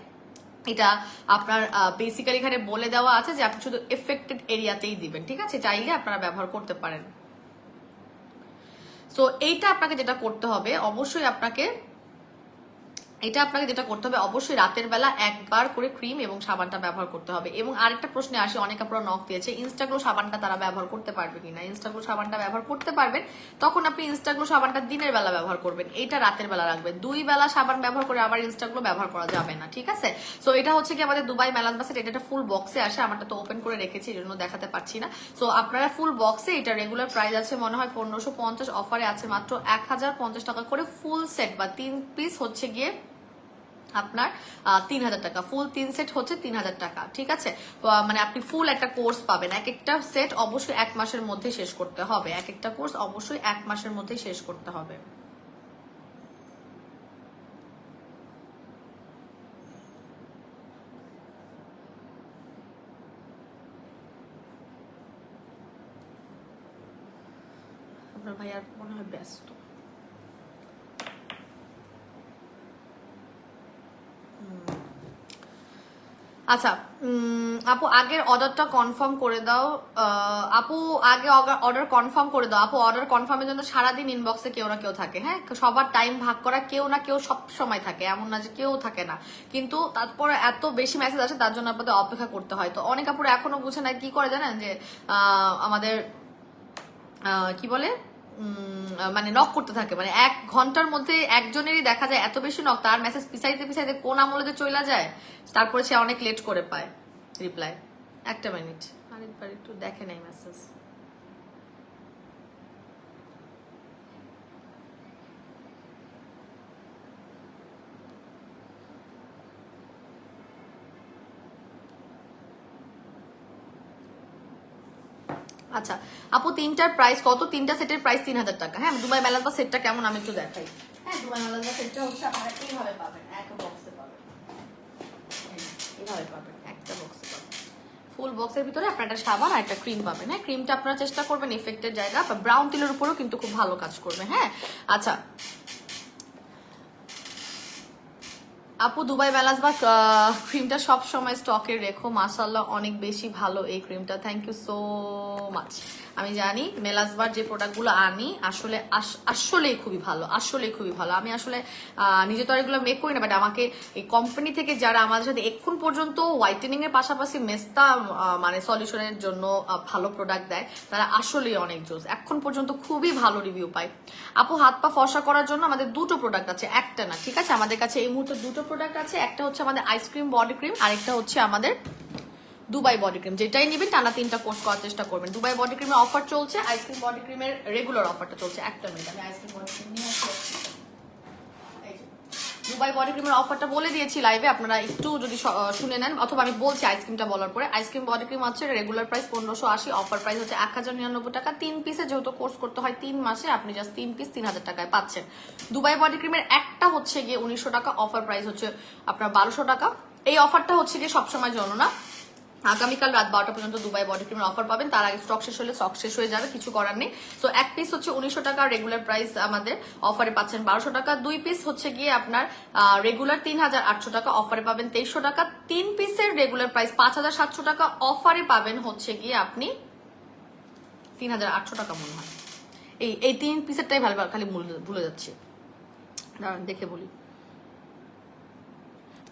এটা আপনার বেসিক্যালি এখানে বলে দেওয়া আছে যে আপনি শুধু এফেক্টেড এরিয়াতেই দিবেন, ঠিক আছে, চাইলে আপনারা ব্যবহার করতে পারেন। সো এইটা আপনাকে যেটা করতে হবে অবশ্যই অবশ্যই রাতের বেলা একবার করে ক্রিম এবং সাবানটা ব্যবহার করতে হবে। এবং আরেকটা প্রশ্নে আসে, অনেক আপনারা নক দিয়েছে ইনস্টাগ্লো সাবানটা তারা ব্যবহার করতে পারবে কিনা। ইনস্টাগ্লো সাবানটা ব্যবহার করতে পারবেন, তখন আপনি ইনস্টাগ্লো সাবানটা দিনের বেলা ব্যবহার করবেন, এটা রাতের বেলা রাখবেন। 2 বেলা সাবান ব্যবহার করে আবার ইনস্টাগ্লো ব্যবহার করা যাবে না, ঠিক আছে। সো এটা হচ্ছে কি আমাদের দুবাই মেলাজমা সেট, এটা ফুল বক্সে আসে, আমারটা তো ওপেন করে রেখেছি এই জন্য দেখাতে পারছি না। সো আপনারা ফুল বক্সে, এটা রেগুলার প্রাইস আছে মনে হয় 1550, অফারে আছে মাত্র 1050 টাকা করে ফুল সেট, বা 3 পিস হচ্ছে গিয়ে আপনার 3000 টাকা। ফুল 3 সেট হচ্ছে 3000 টাকা, ঠিক আছে। মানে আপনি ফুল একটা কোর্স পাবেন। এক একটা সেট অবশ্যই 1 মাসের মধ্যে শেষ করতে হবে, এক একটা কোর্স অবশ্যই 1 মাসের মধ্যে শেষ করতে হবে। আপনার ভাই আর মনে হয় ব্যস্ত। আচ্ছা, আপু আগের অর্ডারটা কনফার্ম করে দাও। আপু আগে অর্ডার কনফার্ম করে দাও। আপু অর্ডার কনফার্মের জন্য সারাদিন ইনবক্সে কেউ না কেউ থাকে, হ্যাঁ, সবার টাইম ভাগ করা, কেউ না কেউ সব সময় থাকে, এমন না যে কেউ থাকে না, কিন্তু তারপরে এত বেশি মেসেজ আসে তার জন্য আপনাদের অপেক্ষা করতে হয়। তো অনেক আপুরা এখনো বুঝে না কি করে জানেন, যে আমাদের কি বলে মানে নক করতে থাকে, মানে 1 ঘন্টার মধ্যে একজনেরই দেখা যায় এত বেশি নক, তার মেসেজ পিছাইতে পিছাইতে কোন আমলে যে চলে যায়, তারপরে সে অনেক লেট করে পায় রিপ্লাই। একটা মিনিট, আরেকবার একটু দেখে নেই মেসেজ। আচ্ছা আপু, 3টার প্রাইস কত? 3টা সেটের প্রাইস 3000 টাকা। হ্যাঁ, দুবাই মেলাজমা সেটটা কেমন আমি একটু দেখাই। হ্যাঁ, দুবাই মেলাজমা সেটটা হচ্ছে আপনারা এইভাবে পাবেন, একটা বক্সে পাবেন, এইভাবে পাবেন, একটা বক্সে পাবেন। ফুল বক্সের ভিতরে আপনার একটা সাবান আর একটা ক্রিম পাবেন। হ্যাঁ, ক্রিমটা আপনারা চেষ্টা করবেন ইফেক্টের জায়গা, ব্রাউন তিলের উপরেও কিন্তু খুব ভালো কাজ করবে। হ্যাঁ, আচ্ছা আপু, দুবাই মেলাজমা ক্রিমটা সব সময় স্টকে রেখো, মাশাআল্লাহ অনেক বেশি ভালো এই ক্রিমটা, থ্যাংক ইউ সো মাচ। আমি জানি মেলাজমার যে প্রোডাক্টগুলো আনি আসলে আসলেই খুবই ভালো, আসলেই খুবই ভালো। আমি আসলে নিজে তো এগুলো মেক করি না, বাট আমাকে এই কোম্পানি থেকে যারা আমাদের সাথে এখন পর্যন্ত হোয়াইটেনিং এর পাশাপাশি মেস্তা মানে সলিউশনের জন্য ভালো প্রোডাক্ট দেয়, তারা আসলেই অনেক জোস, এখন পর্যন্ত খুবই ভালো রিভিউ পাই। আপু, হাত পা ফর্সা করার জন্য আমাদের 2টো প্রোডাক্ট আছে, একটা না, ঠিক আছে। আমাদের কাছে এই মুহূর্তে 2টো প্রোডাক্ট আছে, একটা হচ্ছে আমাদের আইসক্রিম বডি ক্রিম, আরেকটা হচ্ছে আমাদের দুবাই বডি ক্রিম। যেটাই নিবেন টানা 3টা কোর্স করার চেষ্টা করবেন। দুবাই বডি ক্রিমের অফার চলছে, আইসক্রিম বডি ক্রিমের রেগুলার অফারটা চলছে। একটা মিনিট, আমি আইসক্রিম বডি ক্রিম নিয়ে আসছি। দুবাই বডি ক্রিমের অফারটা বলে দিয়েছি লাইভে, আপনারা একটু যদি শুনে নেন, অথবা আমি বলছি আইসক্রিমটা বলার পরে। আইসক্রিম বডি ক্রিম আছে রেগুলার প্রাইস 1580, অফার প্রাইস হচ্ছে 1099 টাকা। 3 পিসে যেহেতু কোর্স করতে হয় 3 মাসে, আপনি জাস্ট 3 পিস 3000 টাকায় পাচ্ছেন। দুবাই বডি ক্রিমের একটা হচ্ছে গিয়ে 1900 টাকা, অফার প্রাইস হচ্ছে আপনার 1200 টাকা। এই অফারটা হচ্ছে গিয়ে সবসময় জন্য না, আগামীকাল রাত 12টা পর্যন্ত দুবাই বডি ক্রিমের অফার পাবেন। তার আগে স্টক শেষ হলে স্টক শেষ হয়ে যাবে, কিছু করার নেই। সো এক পিস হচ্ছে 1900 টাকা, রেগুলার প্রাইস আমাদের অফারে পাচ্ছেন 1200 টাকা। 2 পিস হচ্ছে গিয়ে আপনার রেগুলার 3800 টাকা, অফারে পাবেন 2300 টাকা। 3 পিসের রেগুলার প্রাইস 5700 টাকা, অফারে পাবেন হচ্ছে গিয়ে আপনি 3800 টাকা মনে হয়। এই 3 পিসেরটাই ভালো, খালি ভুলে যাচ্ছি, দাঁড়ান দেখে বলি।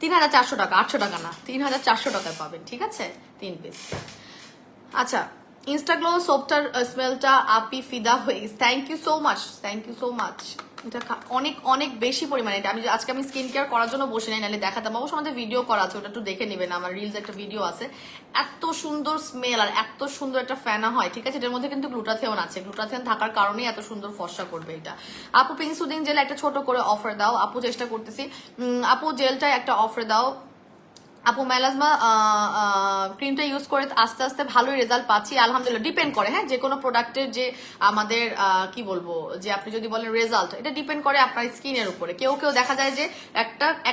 3400 টাকা, 800 টাকা না, 3400 টাকায় পাবেন, ঠিক আছে 3 পিস। আচ্ছা, ইনস্টাগ্লো সোপটার স্মেলটা আপি ফিদা হইস, thank you so much, thank you so much. এটা অনেক অনেক বেশি পরিমাণে, এটা আজকে আমি স্কিন কেয়ার করার জন্য বসে নাই, নাহলে দেখাতাম। অবশ্য আমাদের ভিডিও করা আছে, ওটা একটু দেখে নেবেন, আমার রিলস একটা ভিডিও আছে। এত সুন্দর স্মেল আর এত সুন্দর একটা ফেনা হয়, ঠিক আছে। এটার মধ্যে কিন্তু গ্লুটাথিয়ন আছে, গ্লুটাথিয়ন থাকার কারণেই এত সুন্দর ফর্সা করবে এটা। আপু পিঙ্ক সুদিং জেল একটা ছোট করে অফার দাও, আপু চেষ্টা করতেছি। আপু জেলটায় একটা অফার দাও। আপু মেলাজমা ক্রিমটা ইউজ করে আস্তে আস্তে ভালোই রেজাল্ট পাচ্ছি আলহামদুলিল্লাহ। ডিপেন্ড করে, হ্যাঁ, যে কোনো প্রোডাক্টের যে আমাদের কি বলবো, যে আপনি যদি বলেন রেজাল্ট, এটা ডিপেন্ড করে আপনার স্কিনের উপরে। কেউ কেউ দেখা যায় যে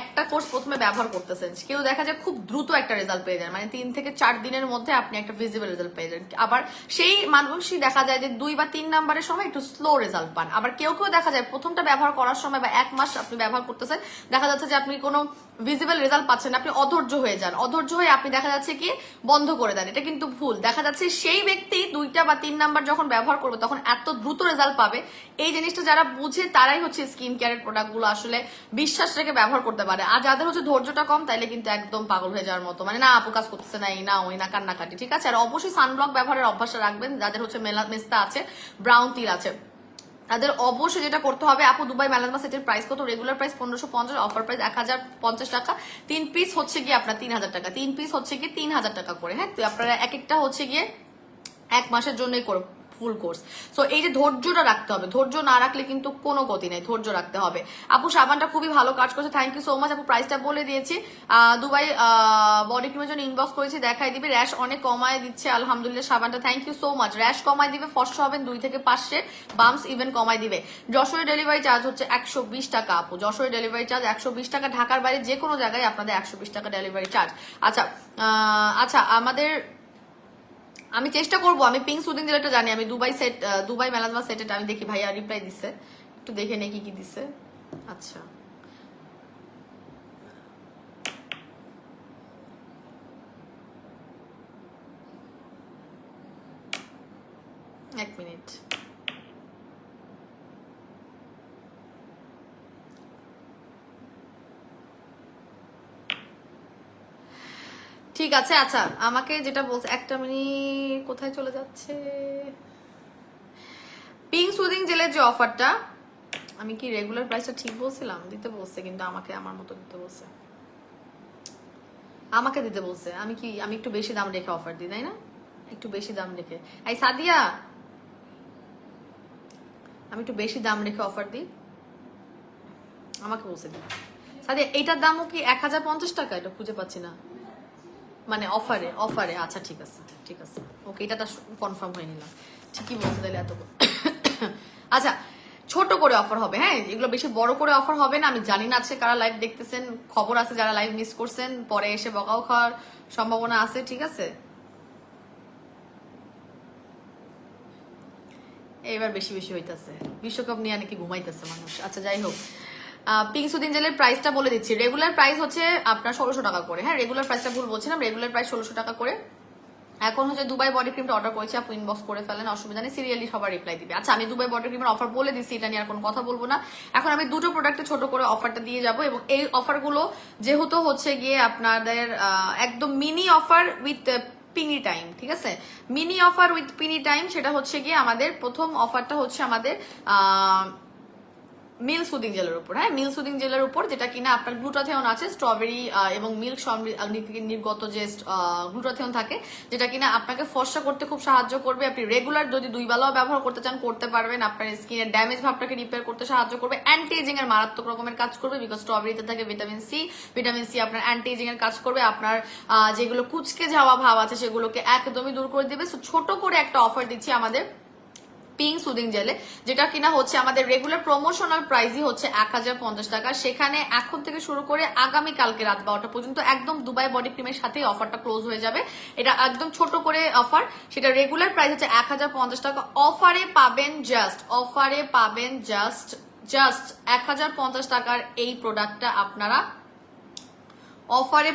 একটা কোর্স প্রথমে ব্যবহার করতেছেন, কেউ দেখা যায় খুব দ্রুত একটা রেজাল্ট পেয়ে যান, মানে 3 থেকে 4 দিনের মধ্যে আপনি একটা ভিজিবল রেজাল্ট পেয়ে যান। আবার সেই মানুষই দেখা যায় যে 2 বা 3 নাম্বারের সময় একটু স্লো রেজাল্ট পান। আবার কেউ কেউ দেখা যায় প্রথমটা ব্যবহার করার সময় বা 1 মাস আপনি ব্যবহার করতেছেন, দেখা যাচ্ছে যে আপনি কোনো ভিজিবল রেজাল্ট পাচ্ছেন, আপনি অধৈর্য হয়ে যান, অধৈর্য হয়ে আপনি দেখা যাচ্ছে কি বন্ধ করে দেন। এটা কিন্তু ভুল। দেখা যাচ্ছে সেই ব্যক্তি 2টা বা 3 নাম্বার যখন ব্যবহার করবে তখন এত দ্রুত রেজাল্ট পাবে। এই জিনিসটা যারা বুঝে তারাই হচ্ছে স্কিন কেয়ারের প্রোডাক্টগুলো আসলে বিশ্বাস রেখে ব্যবহার করতে পারে। আর যাদের হচ্ছে ধৈর্যটা কম, তাইলে কিন্তু একদম পাগল হয়ে যাওয়ার মতো, মানে না আপু কাজ করতেছে না, এই না ওই না, কান্নাকাটি, ঠিক আছে। আর অবশ্যই সানব্লক ব্যবহারের অভ্যাসটা রাখবেন, যাদের হচ্ছে মেস্তা আছে, ব্রাউন তিল আছে, তাদের অবশ্যই যেটা করতে হবে। আপু দুবাই মেলাজমা সেটের প্রাইস কত? রেগুলার প্রাইস 1550, অফার প্রাইস 1050 টাকা। 3 পিস হচ্ছে গিয়ে আপনার 3000 টাকা, 3 পিস হচ্ছে গিয়ে 3000 টাকা করে, হ্যাঁ। তো আপনারা এক একটা হচ্ছে গিয়ে 1 মাসের জন্যই করো ফুল কোর্স। সো এই যে ধৈর্যটা রাখতে হবে, ধৈর্য না রাখলে কিন্তু কোনো গতি নাই, ধৈর্য রাখতে হবে। আপু সাবানটা খুবই ভালো কাজ করছে, থ্যাংক ইউ সো মাচ। আপু প্রাইসটা বলে দিয়েছি। দুবাই বডি ক্রিমের জন্য ইনবক্স করেছি, দেখাই দিবে। র্যাশ অনেক কমায় দিচ্ছে আলহামদুলিল্লাহ সাবানটা, thank you so much. Rash কমায় দিবে, ফর্সা হবেন 2 থেকে 500, বাম্পস ইভেন কমায় দিবে। যশোরের ডেলিভারি চার্জ হচ্ছে 120 টাকা আপু, যশোরের ডেলিভারি চার্জ 120 টাকা। ঢাকার বাইরে যে কোনো জায়গায় আপনাদের 120 টাকা ডেলিভারি চার্জ। আচ্ছা আচ্ছা, আমি চেষ্টা করবো, আমি পিঙ্ক সুদিং জেলাটা জানি, আমি দুবাই মেলাজমা সেটেটা আমি দেখি। ভাইয়া রিপ্লাই দিচ্ছে, একটু দেখে নেই কি কি দিচ্ছে। আচ্ছা, এক মিনিট। ঠিক আছে। আচ্ছা, আমাকে যেটা বলছে, একটা মিনিট, কোথায় চলে যাচ্ছে? পিঙ্ক সুদিং জেলের যে অফারটা, আমি কি রেগুলার প্রাইসটা ঠিক বলছিলাম? দিতে বলছে, কিন্তু আমাকে আমার মতো দিতে বলছে, আমাকে দিতে বলছে। আমি একটু বেশি দাম রেখে অফার দিই, তাই না? একটু বেশি দাম রেখে। এই সাদিয়া, আমি একটু বেশি দাম রেখে অফার দিই, আমাকে বলছে দিই। সাদিয়া, এইটার দামও কি 1050 টাকা? এটা খুঁজে পাচ্ছি না, মানে অফারে। আচ্ছা ঠিক আছে, ঠিক আছে, ওকে, এটা কনফার্ম হয়ে নিলাম। ঠিকই বলছে তাহলে এত। আচ্ছা, ছোট করে অফার হবে, হ্যাঁ, এগুলো বেশি বড় করে অফার হবে না। আমি জানি না আছে কারা লাইভ দেখতেছেন, খবর আছে যারা লাইভ মিস করছেন, পরে এসে বকাও খাওয়ার সম্ভাবনা আছে, ঠিক আছে। এবার বেশি বেশি হইতাছে, বিশ্বকাপ নিয়ে নাকি ঘুমাইতেছে মানুষ। আচ্ছা যাই হোক, পিঙ্ক সুদিং জেলের প্রাইসটা বলে দিচ্ছি। রেগুলার প্রাইস হচ্ছে আপনার 1600 টাকা করে, হ্যাঁ, রেগুলার প্রাইসটা ভুল বলছিলাম, রেগুলার প্রাইস 1600 টাকা করে। এখন হচ্ছে দুবাই বডি ক্রিমটা অর্ডার করেছি, আপু ইনবক্স করে ফেলেন, অসুবিধা নেই, সিরিয়ালি সবার রিপ্লাই দিবে। আচ্ছা, আমি দুবাই বডি ক্রিমের অফার বলে দিচ্ছি, এটা নিয়ে আর কোনো কথা বলবো না। এখন আমি দুটো প্রোডাক্টে ছোট করে অফারটা দিয়ে যাব, এবং এই অফারগুলো যেহেতু হচ্ছে গিয়ে আপনাদের একদম মিনি অফার উইথ পিনি টাইম, ঠিক আছে, মিনি অফার উইথ পিনি টাইম। সেটা হচ্ছে গিয়ে আমাদের প্রথম অফারটা হচ্ছে আমাদের মিল্ক সুদিং জেলের উপর, হ্যাঁ, মিল্ক সুদিং জেলের উপর, যেটা কিনা আপনার গ্লুটাথিয়ন আছে, স্ট্রবেরি এবং মিল্ক নির্গত যে গ্লুটাথিয়ন থাকে, যেটা কিনা আপনাকে ফর্সা করতে খুব সাহায্য করবে। আপনি রেগুলার যদি 2 বেলাও ব্যবহার করতে চান করতে পারবেন। আপনার স্কিনের ড্যামেজ ভাবটাকে রিপেয়ার করতে সাহায্য করবে, অ্যান্টি এজিং এর মারাত্মক রকমের কাজ করবে, বিকজ স্ট্রবেরিতে থাকে ভিটামিন সি আপনার অ্যান্টি এজিং এর কাজ করবে। আপনার যেগুলো কুচকে যাওয়া ভাব আছে সেগুলোকে একদমই দূর করে দিবে। ছোট করে একটা অফার দিচ্ছি আমাদের পিঙ্ক সুদিং জেলে, যেটা কিনা হচ্ছে আমাদের রেগুলার প্রমোশনাল প্রাইসই হচ্ছে 1050 টাকা। সেখানে এখন থেকে শুরু করে আগামী কালকে রাত 12টা পর্যন্ত একদম দুবাই বডি ক্রিমের সাথে অফারটা ক্লোজ হয়ে যাবে। এটা একদম ছোট করে অফার, সেটা রেগুলার প্রাইস হচ্ছে 1050 টাকা। অফারে পাবেন জাস্ট 1050 টাকার এই প্রোডাক্টটা আপনারা অফারে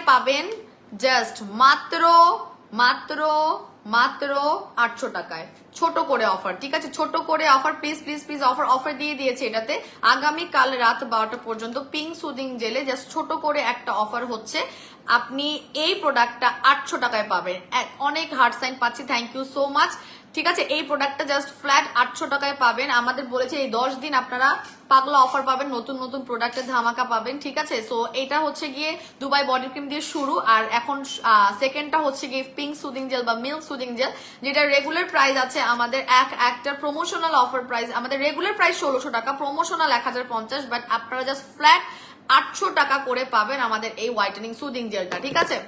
পাবেন জাস্ট মাত্র 800 টাকায়। ছোট করে অফার, ঠিক আছে, ছোট করে অফার, প্লিজ অফার দিয়ে দিয়েছে এটাতে আগামী কাল রাত 12টা পর্যন্ত। পিঙ্ক সুদিং জেলে জাস্ট ছোট করে একটা অফার হচ্ছে, আপনি এই প্রোডাক্টটা 800 টাকায় পাবেন। অনেক হার্ট সাইন পাচ্ছি, থ্যাংক ইউ সো মাচ। ঠিক আছে, এই প্রোডাক্টটা জাস্ট ফ্ল্যাট 800 টাকায় পাবেন। আমাদের বলেছে এই 10 দিন আপনারা পাগলা অফার পাবেন, নতুন প্রোডাক্টের ধামাকা পাবেন, ঠিক আছে। সো এটা হচ্ছে গিয়ে দুবাই বডি ক্রিম দিয়ে শুরু, আর এখন সেকেন্ডটা হচ্ছে গিয়ে পিঙ্ক সুদিং জেল বা মিল্ক সুদিং জেল, যেটা রেগুলার প্রাইস আছে আমাদের একটা প্রমোশনাল অফার প্রাইস, আমাদের রেগুলার প্রাইস 1600 টাকা, প্রমোশনাল 1050, বাট আপনারা জাস্ট ফ্ল্যাট 800 টাকা করে পাবেন আমাদের এই হোয়াইটেনিং সুদিং জেলটা, ঠিক আছে।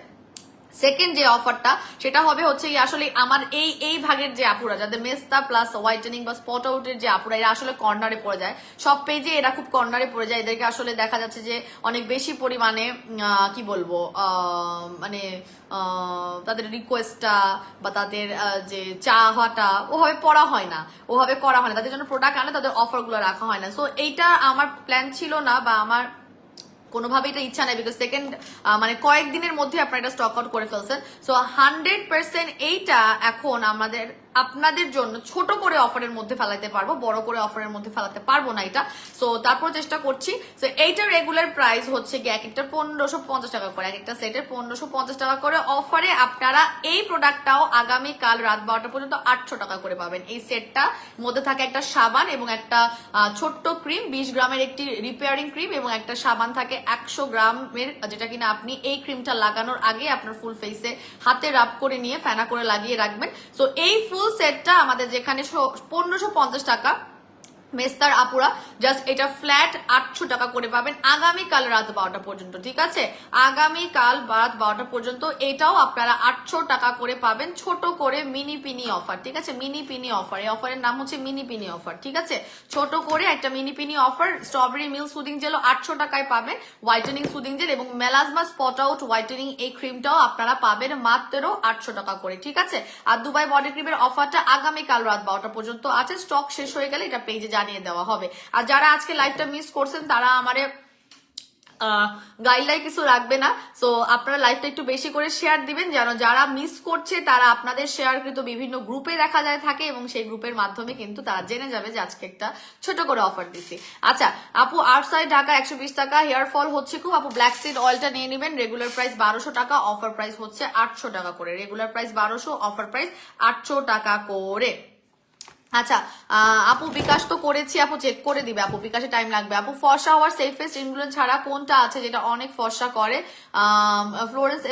সেকেন্ড যে অফারটা সেটা হবে হচ্ছে আসলে আমার এই ভাগের যে আপুরা যাদের মেস্তা প্লাস হোয়াইটেনিং বা স্পট আউটের যে আপুরা, এরা আসলে কর্নারে পড়ে যায়, সব পেজে এরা খুব কর্নারে পড়ে যায়। এদেরকে আসলে দেখা যাচ্ছে যে অনেক বেশি পরিমাণে কি বলবো মানে তাদের রিকোয়েস্টটা বা তাদের যে চাওয়াটা ওভাবে পড়া হয় না, ওভাবে করা হয় না, তাদের জন্য প্রোডাক্ট আনে তাদের অফারগুলো রাখা হয় না। সো এইটা আমার প্ল্যান ছিল না বা আমার কোনোভাবে এটা ইচ্ছা নাই, বিকজ সেকেন্ড মানে কয়েকদিনের মধ্যে আপনারা এটা স্টক আউট করে ফেলছেন। সো 100% এইটা এখন আপনাদের জন্য ছোট করে অফারের মধ্যে ফেলাতে পারবো, বড় করে অফারের মধ্যে ফেলাতে পারবো না এটা। সো তারপর চেষ্টা করছি। সো এইটার রেগুলার প্রাইস হচ্ছে কি এক একটা 1550 টাকা করে, এক একটা সেটের 1550 টাকা করে। অফারে আপনারা এই প্রোডাক্টটাও আগামী কাল রাত 12টা পর্যন্ত 800 টাকা করে পাবেন। এই সেটটা মধ্যে থাকে একটা সাবান এবং একটা ছোট্ট ক্রিম, 20 গ্রামের একটি রিপেয়ারিং ক্রিম, এবং একটা সাবান থাকে 100 গ্রামের, যেটা কিনা আপনি এই ক্রিমটা লাগানোর আগে আপনার ফুল ফেসে হাতে রাব করে নিয়ে ফেনা করে লাগিয়ে রাখবেন। সো এই ফুল সেটটা আমাদের যেখানে 1550 টাকা, মেস্তার আপুরা জাস্ট এটা ফ্ল্যাট 800 টাকা করে পাবেন আগামীকাল রাত 12টা পর্যন্ত, ঠিক আছে। আগামীকাল রাত 12টা পর্যন্ত এটাও আপনারা 800 টাকা করে পাবেন, ছোট করে মিনি পিনি অফার, ঠিক আছে। মিনি পিনি অফার, এই অফারের নাম হচ্ছে মিনি পিনি অফার, ঠিক আছে। ছোট করে একটা মিনি পিনি অফার। স্ট্রবেরি মিল্ক সুদিং জেলও 800 টাকায় পাবেন, হোয়াইটেনিং সুদিং জেল এবং মেলাজমা স্পট আউট হোয়াইটেনিং এই ক্রিমটাও আপনারা পাবেন মাত্র 800 টাকা করে, ঠিক আছে। আর দুবাই বডি ক্রিমের অফারটা আগামীকাল রাত 12টা পর্যন্ত আছে, স্টক শেষ হয়ে গেলে এটা পেজে জানিয়ে দেওয়া হবে। আর যারা আজকে লাইভটা মিস করছেন তারা আমারে গাইডলাইন কিছু রাখবে না। সো আপনারা লাইভটা একটু বেশি করে শেয়ার দিবেন, যেন যারা মিস করছে তারা আপনাদের শেয়ারকৃত বিভিন্ন গ্রুপে দেখা যায় থাকে, এবং সেই গ্রুপের মাধ্যমে কিন্তু তারা জেনে যাবে যে আজকে একটা ছোট করে অফার দিছি। আচ্ছা আপু, আউটসাইড ঢাকা 120 টাকা, হেয়ার ফল হচ্ছে খুব, আপু ব্ল্যাক সিড অয়েলটা নিয়ে নেবেন। রেগুলার প্রাইস 1200 টাকা, অফার প্রাইস হচ্ছে 800 টাকা করে। রেগুলার প্রাইস 1200, অফার প্রাইস 800 টাকা করে। আচ্ছা আপু বিকাশ তো করেছি, আপু চেক করে দিবে, আপু বিকাশে টাইম লাগবে। আপু ফর্সা হওয়ার সেফেস্ট ইনগ্রেডিয়েন্ট ছাড়া কোনটা আছে যেটা অনেক ফর্সা করে? ফ্লোরেন্স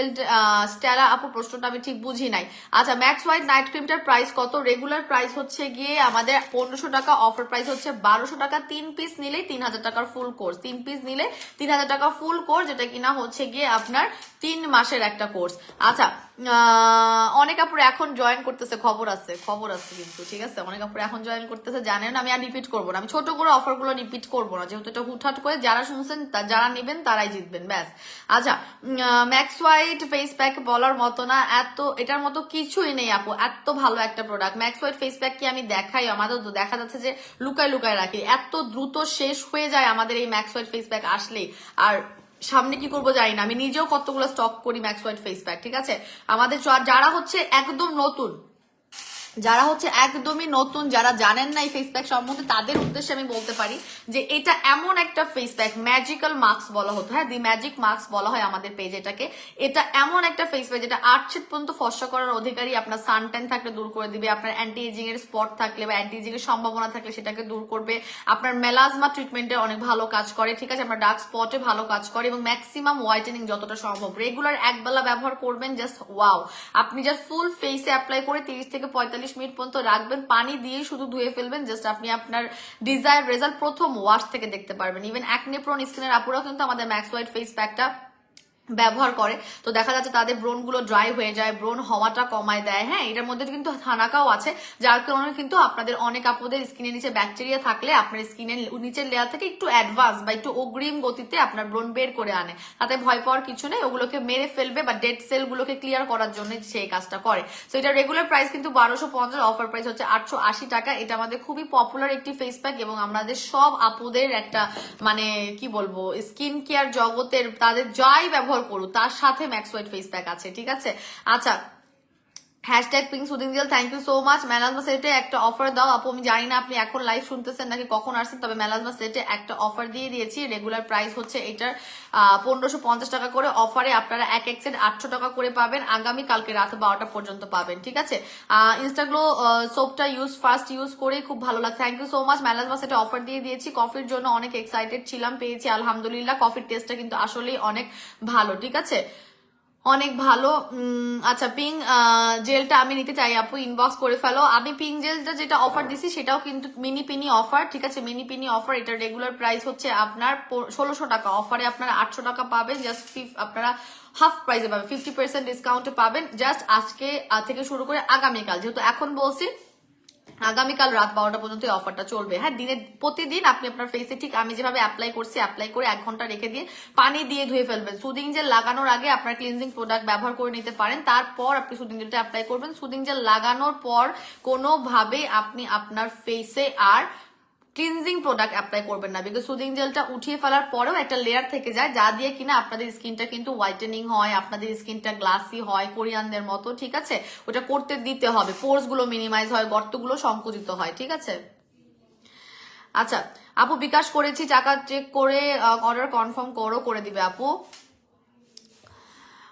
স্টেলা আপু, প্রশ্নটা আমি ঠিক বুঝি নাই। আচ্ছা ম্যাক্স হোয়াইট নাইট ক্রিমটার প্রাইস কত? রেগুলার প্রাইস হচ্ছে গিয়ে আমাদের 1500 টাকা, অফার প্রাইস হচ্ছে 1200 টাকা। 3 পিস নিলে 3000 টাকার ফুল কোর্স, 3 পিস নিলে 3000 টাকা ফুল কোর্স, যেটা কিনা হচ্ছে গিয়ে আপনার 3 মাসের একটা কোর্স। আচ্ছা অনেক আপুর এখন জয়েন করতেছে, খবর আছে কিন্তু, ঠিক আছে। অনেক আপুর এখন জয়েন করতেছে, জানেন আমি আর রিপিট করবো না, আমি ছোট করে অফার গুলো রিপিট করবো না, যেহেতু এটা হুটহাট করে যারা শুনছেন যারা নেবেন তারাই জিতবেন, ব্যাস। আচ্ছা ম্যাক্স হোয়াইট ফেস প্যাক বলার মতো না, এটার মতো কিছুই নেই আপু, এত ভালো একটা product. Max white face pack কি আমি দেখাই? আমাদের তো দেখা যাচ্ছে যে লুকায় রাখি, এত দ্রুত শেষ হয়ে যায় আমাদের এই ম্যাক্স হোয়াইট ফেস প্যাক আসলেই। আর সামনে কি করবো জানি না, আমি নিজেও কতগুলো স্টক করি ম্যাক্স হোয়াইট ফেস প্যাক, ঠিক আছে। আমাদের যারা হচ্ছে একদম নতুন, যারা হচ্ছে একদমই নতুন, যারা জানেন না এই ফেস প্যাক সম্বন্ধে, তাদের উদ্দেশ্যে আমি বলতে পারি যে এটা এমন একটা ফেস প্যাক, ম্যাজিক্যাল মাস্ক বলা হতো, হ্যাঁ দি ম্যাজিক মাস্ক বলা হয় আমাদের পেজ এটাকে। এটা এমন একটা ফেস প্যাক যেটা 8 শেড পর্যন্ত ফর্সা করার অধিকারী। আপনার সানট্যান থাকলে দূর করে দিবে, আপনার অ্যান্টি এজিং এর স্পট থাকলে বা অ্যান্টি এজিং এর সম্ভাবনা থাকলে সেটাকে দূর করবে, আপনার মেলাজমা ট্রিটমেন্টে অনেক ভালো কাজ করে, ঠিক আছে। আপনার ডার্ক স্পটে ভালো কাজ করে, এবং ম্যাক্সিমাম হোয়াইটেনিং যতটা সম্ভব। রেগুলার একবেলা ব্যবহার করবেন, জাস্ট ওয়াও। আপনি জাস্ট ফুল ফেসে অ্যাপ্লাই করে 30 থেকে 45 মিনিট পর্যন্ত রাখবেন, পানি দিয়ে শুধু ধুয়ে ফেলবেন, জাস্ট আপনি আপনার ডিজায়ার রেজাল্ট প্রথম ওয়াশ থেকে দেখতে পারবেন। ইভেন অ্যাকনে প্রোন স্কিনের আপুরাও কিন্তু আমাদের ম্যাক্স হোয়াইট ফেস প্যাকটা ব্যবহার করে, তো দেখা যাচ্ছে তাদের ব্রণ গুলো ড্রাই হয়ে যায়, ব্রণ হওয়াটা কমায় দেয়। হ্যাঁ, এটার মধ্যে কিন্তু থানাকাও আছে, যার কারণে কিন্তু আপনাদের অনেক আপুদের স্কিনের নিচে ব্যাকটেরিয়া থাকলে আপনার স্কিনের নিচের লেয়ার থেকে একটু অ্যাডভান্স বা একটু অগ্রিম গতিতে আপনার ব্রণ বের করে আনে। তাতে ভয় পাওয়ার কিছু নেই, ওগুলোকে মেরে ফেলবে বা ডেড সেল গুলোকে ক্লিয়ার করার জন্য সেই কাজটা করে। তো এটা রেগুলার প্রাইস কিন্তু 1250, অফার প্রাইস হচ্ছে 880 টাকা। এটা আমাদের খুবই পপুলার একটি ফেস প্যাক এবং আমাদের সব আপুদের একটা মানে কি বলবো স্কিন কেয়ার জগতের তাদের যাই ব্যবহার করুক তার সাথে ম্যাক্স হোয়াইট ফেস প্যাক আছে, ঠিক আছে। আচ্ছা, hashtag pink soothing gel, thank you so much. Melasma সেটে একটা অফার দাও আপু, আমি জানি না আপনি এখন লাইভ শুনতেছেন নাকি কখন আসছেন, তবে মেলাজমা সেটে একটা অফার দিয়ে দিয়েছি। রেগুলার প্রাইস হচ্ছে এটার 1550 টাকা করে, অফারে আপনারা এক সেট 800 টাকা করে পাবেন। আগামী কালকে রাত 12টা পর্যন্ত পাবেন, ঠিক আছে। ইনস্টাগ্লো সোপটা ফার্স্ট ইউজ করে খুব ভালো লাগে, thank you so much. Melasma সেটে অফার দিয়ে দিয়েছি, কফির জন্য অনেক এক্সাইটেড ছিলাম, পেয়েছি আলহামদুলিল্লাহ। কফির টেস্টটা কিন্তু আসলেই অনেক ভালো, ঠিক আছে, অনেক ভালো। আচ্ছা, পিং জেলটা আমি নিতে চাই আপু, ইনবক্স করে ফেলো। আমি পিং জেলটা যেটা অফার দিছি সেটাও কিন্তু মিনি পিনি অফার, ঠিক আছে, মিনি পিনি অফার। এটা রেগুলার প্রাইস হচ্ছে আপনার 1600 টাকা, অফারে আপনারা 800 টাকা পাবেন, জাস্ট আপনারা হাফ প্রাইসে পাবেন, 50% ডিসকাউন্টে পাবেন। জাস্ট আজকে থেকে শুরু করে আগামীকাল, যেহেতু এখন বলছি আগামীকাল রাত 12টা পর্যন্ত এই অফারটা চলবে। হ্যাঁ, দিনে প্রতিদিন আপনি আপনার ফেসে ঠিক আমি যেভাবে অ্যাপ্লাই করছি অ্যাপ্লাই করে 1 ঘন্টা রেখে দিয়ে পানি দিয়ে ধুয়ে ফেলবেন। সুদিং জেল লাগানোর আগে আপনার ক্লিনজিং প্রোডাক্ট ব্যবহার করে নিতে পারেন, তারপর আপনি সুদিং জেলটা অ্যাপ্লাই করবেন। সুদিং জেল লাগানোর পর কোনোভাবে আপনি আপনার ফেসে আর ক্লিনজিং প্রোডাক্ট অ্যাপ্লাই করবেন না, বিকজ সুদিং জেলটা উঠিয়ে ফেলার পরেও একটা লেয়ার থেকে যায় যা দিয়ে কিনা আপনাদের স্কিনটা কিন্তু হোয়াইটেনিং হয়, আপনাদের স্কিনটা গ্লাসি হয় কোরিয়ানদের মতো, ঠিক আছে। ওটা করতে দিতে হবে, পোর্স গুলো মিনিমাইজ হয়, গর্তগুলো সংকুচিত হয়, ঠিক আছে। আচ্ছা আপু, বিকাশ করেছি, টাকা চেক করে অর্ডার কনফার্ম করে দিবে আপু।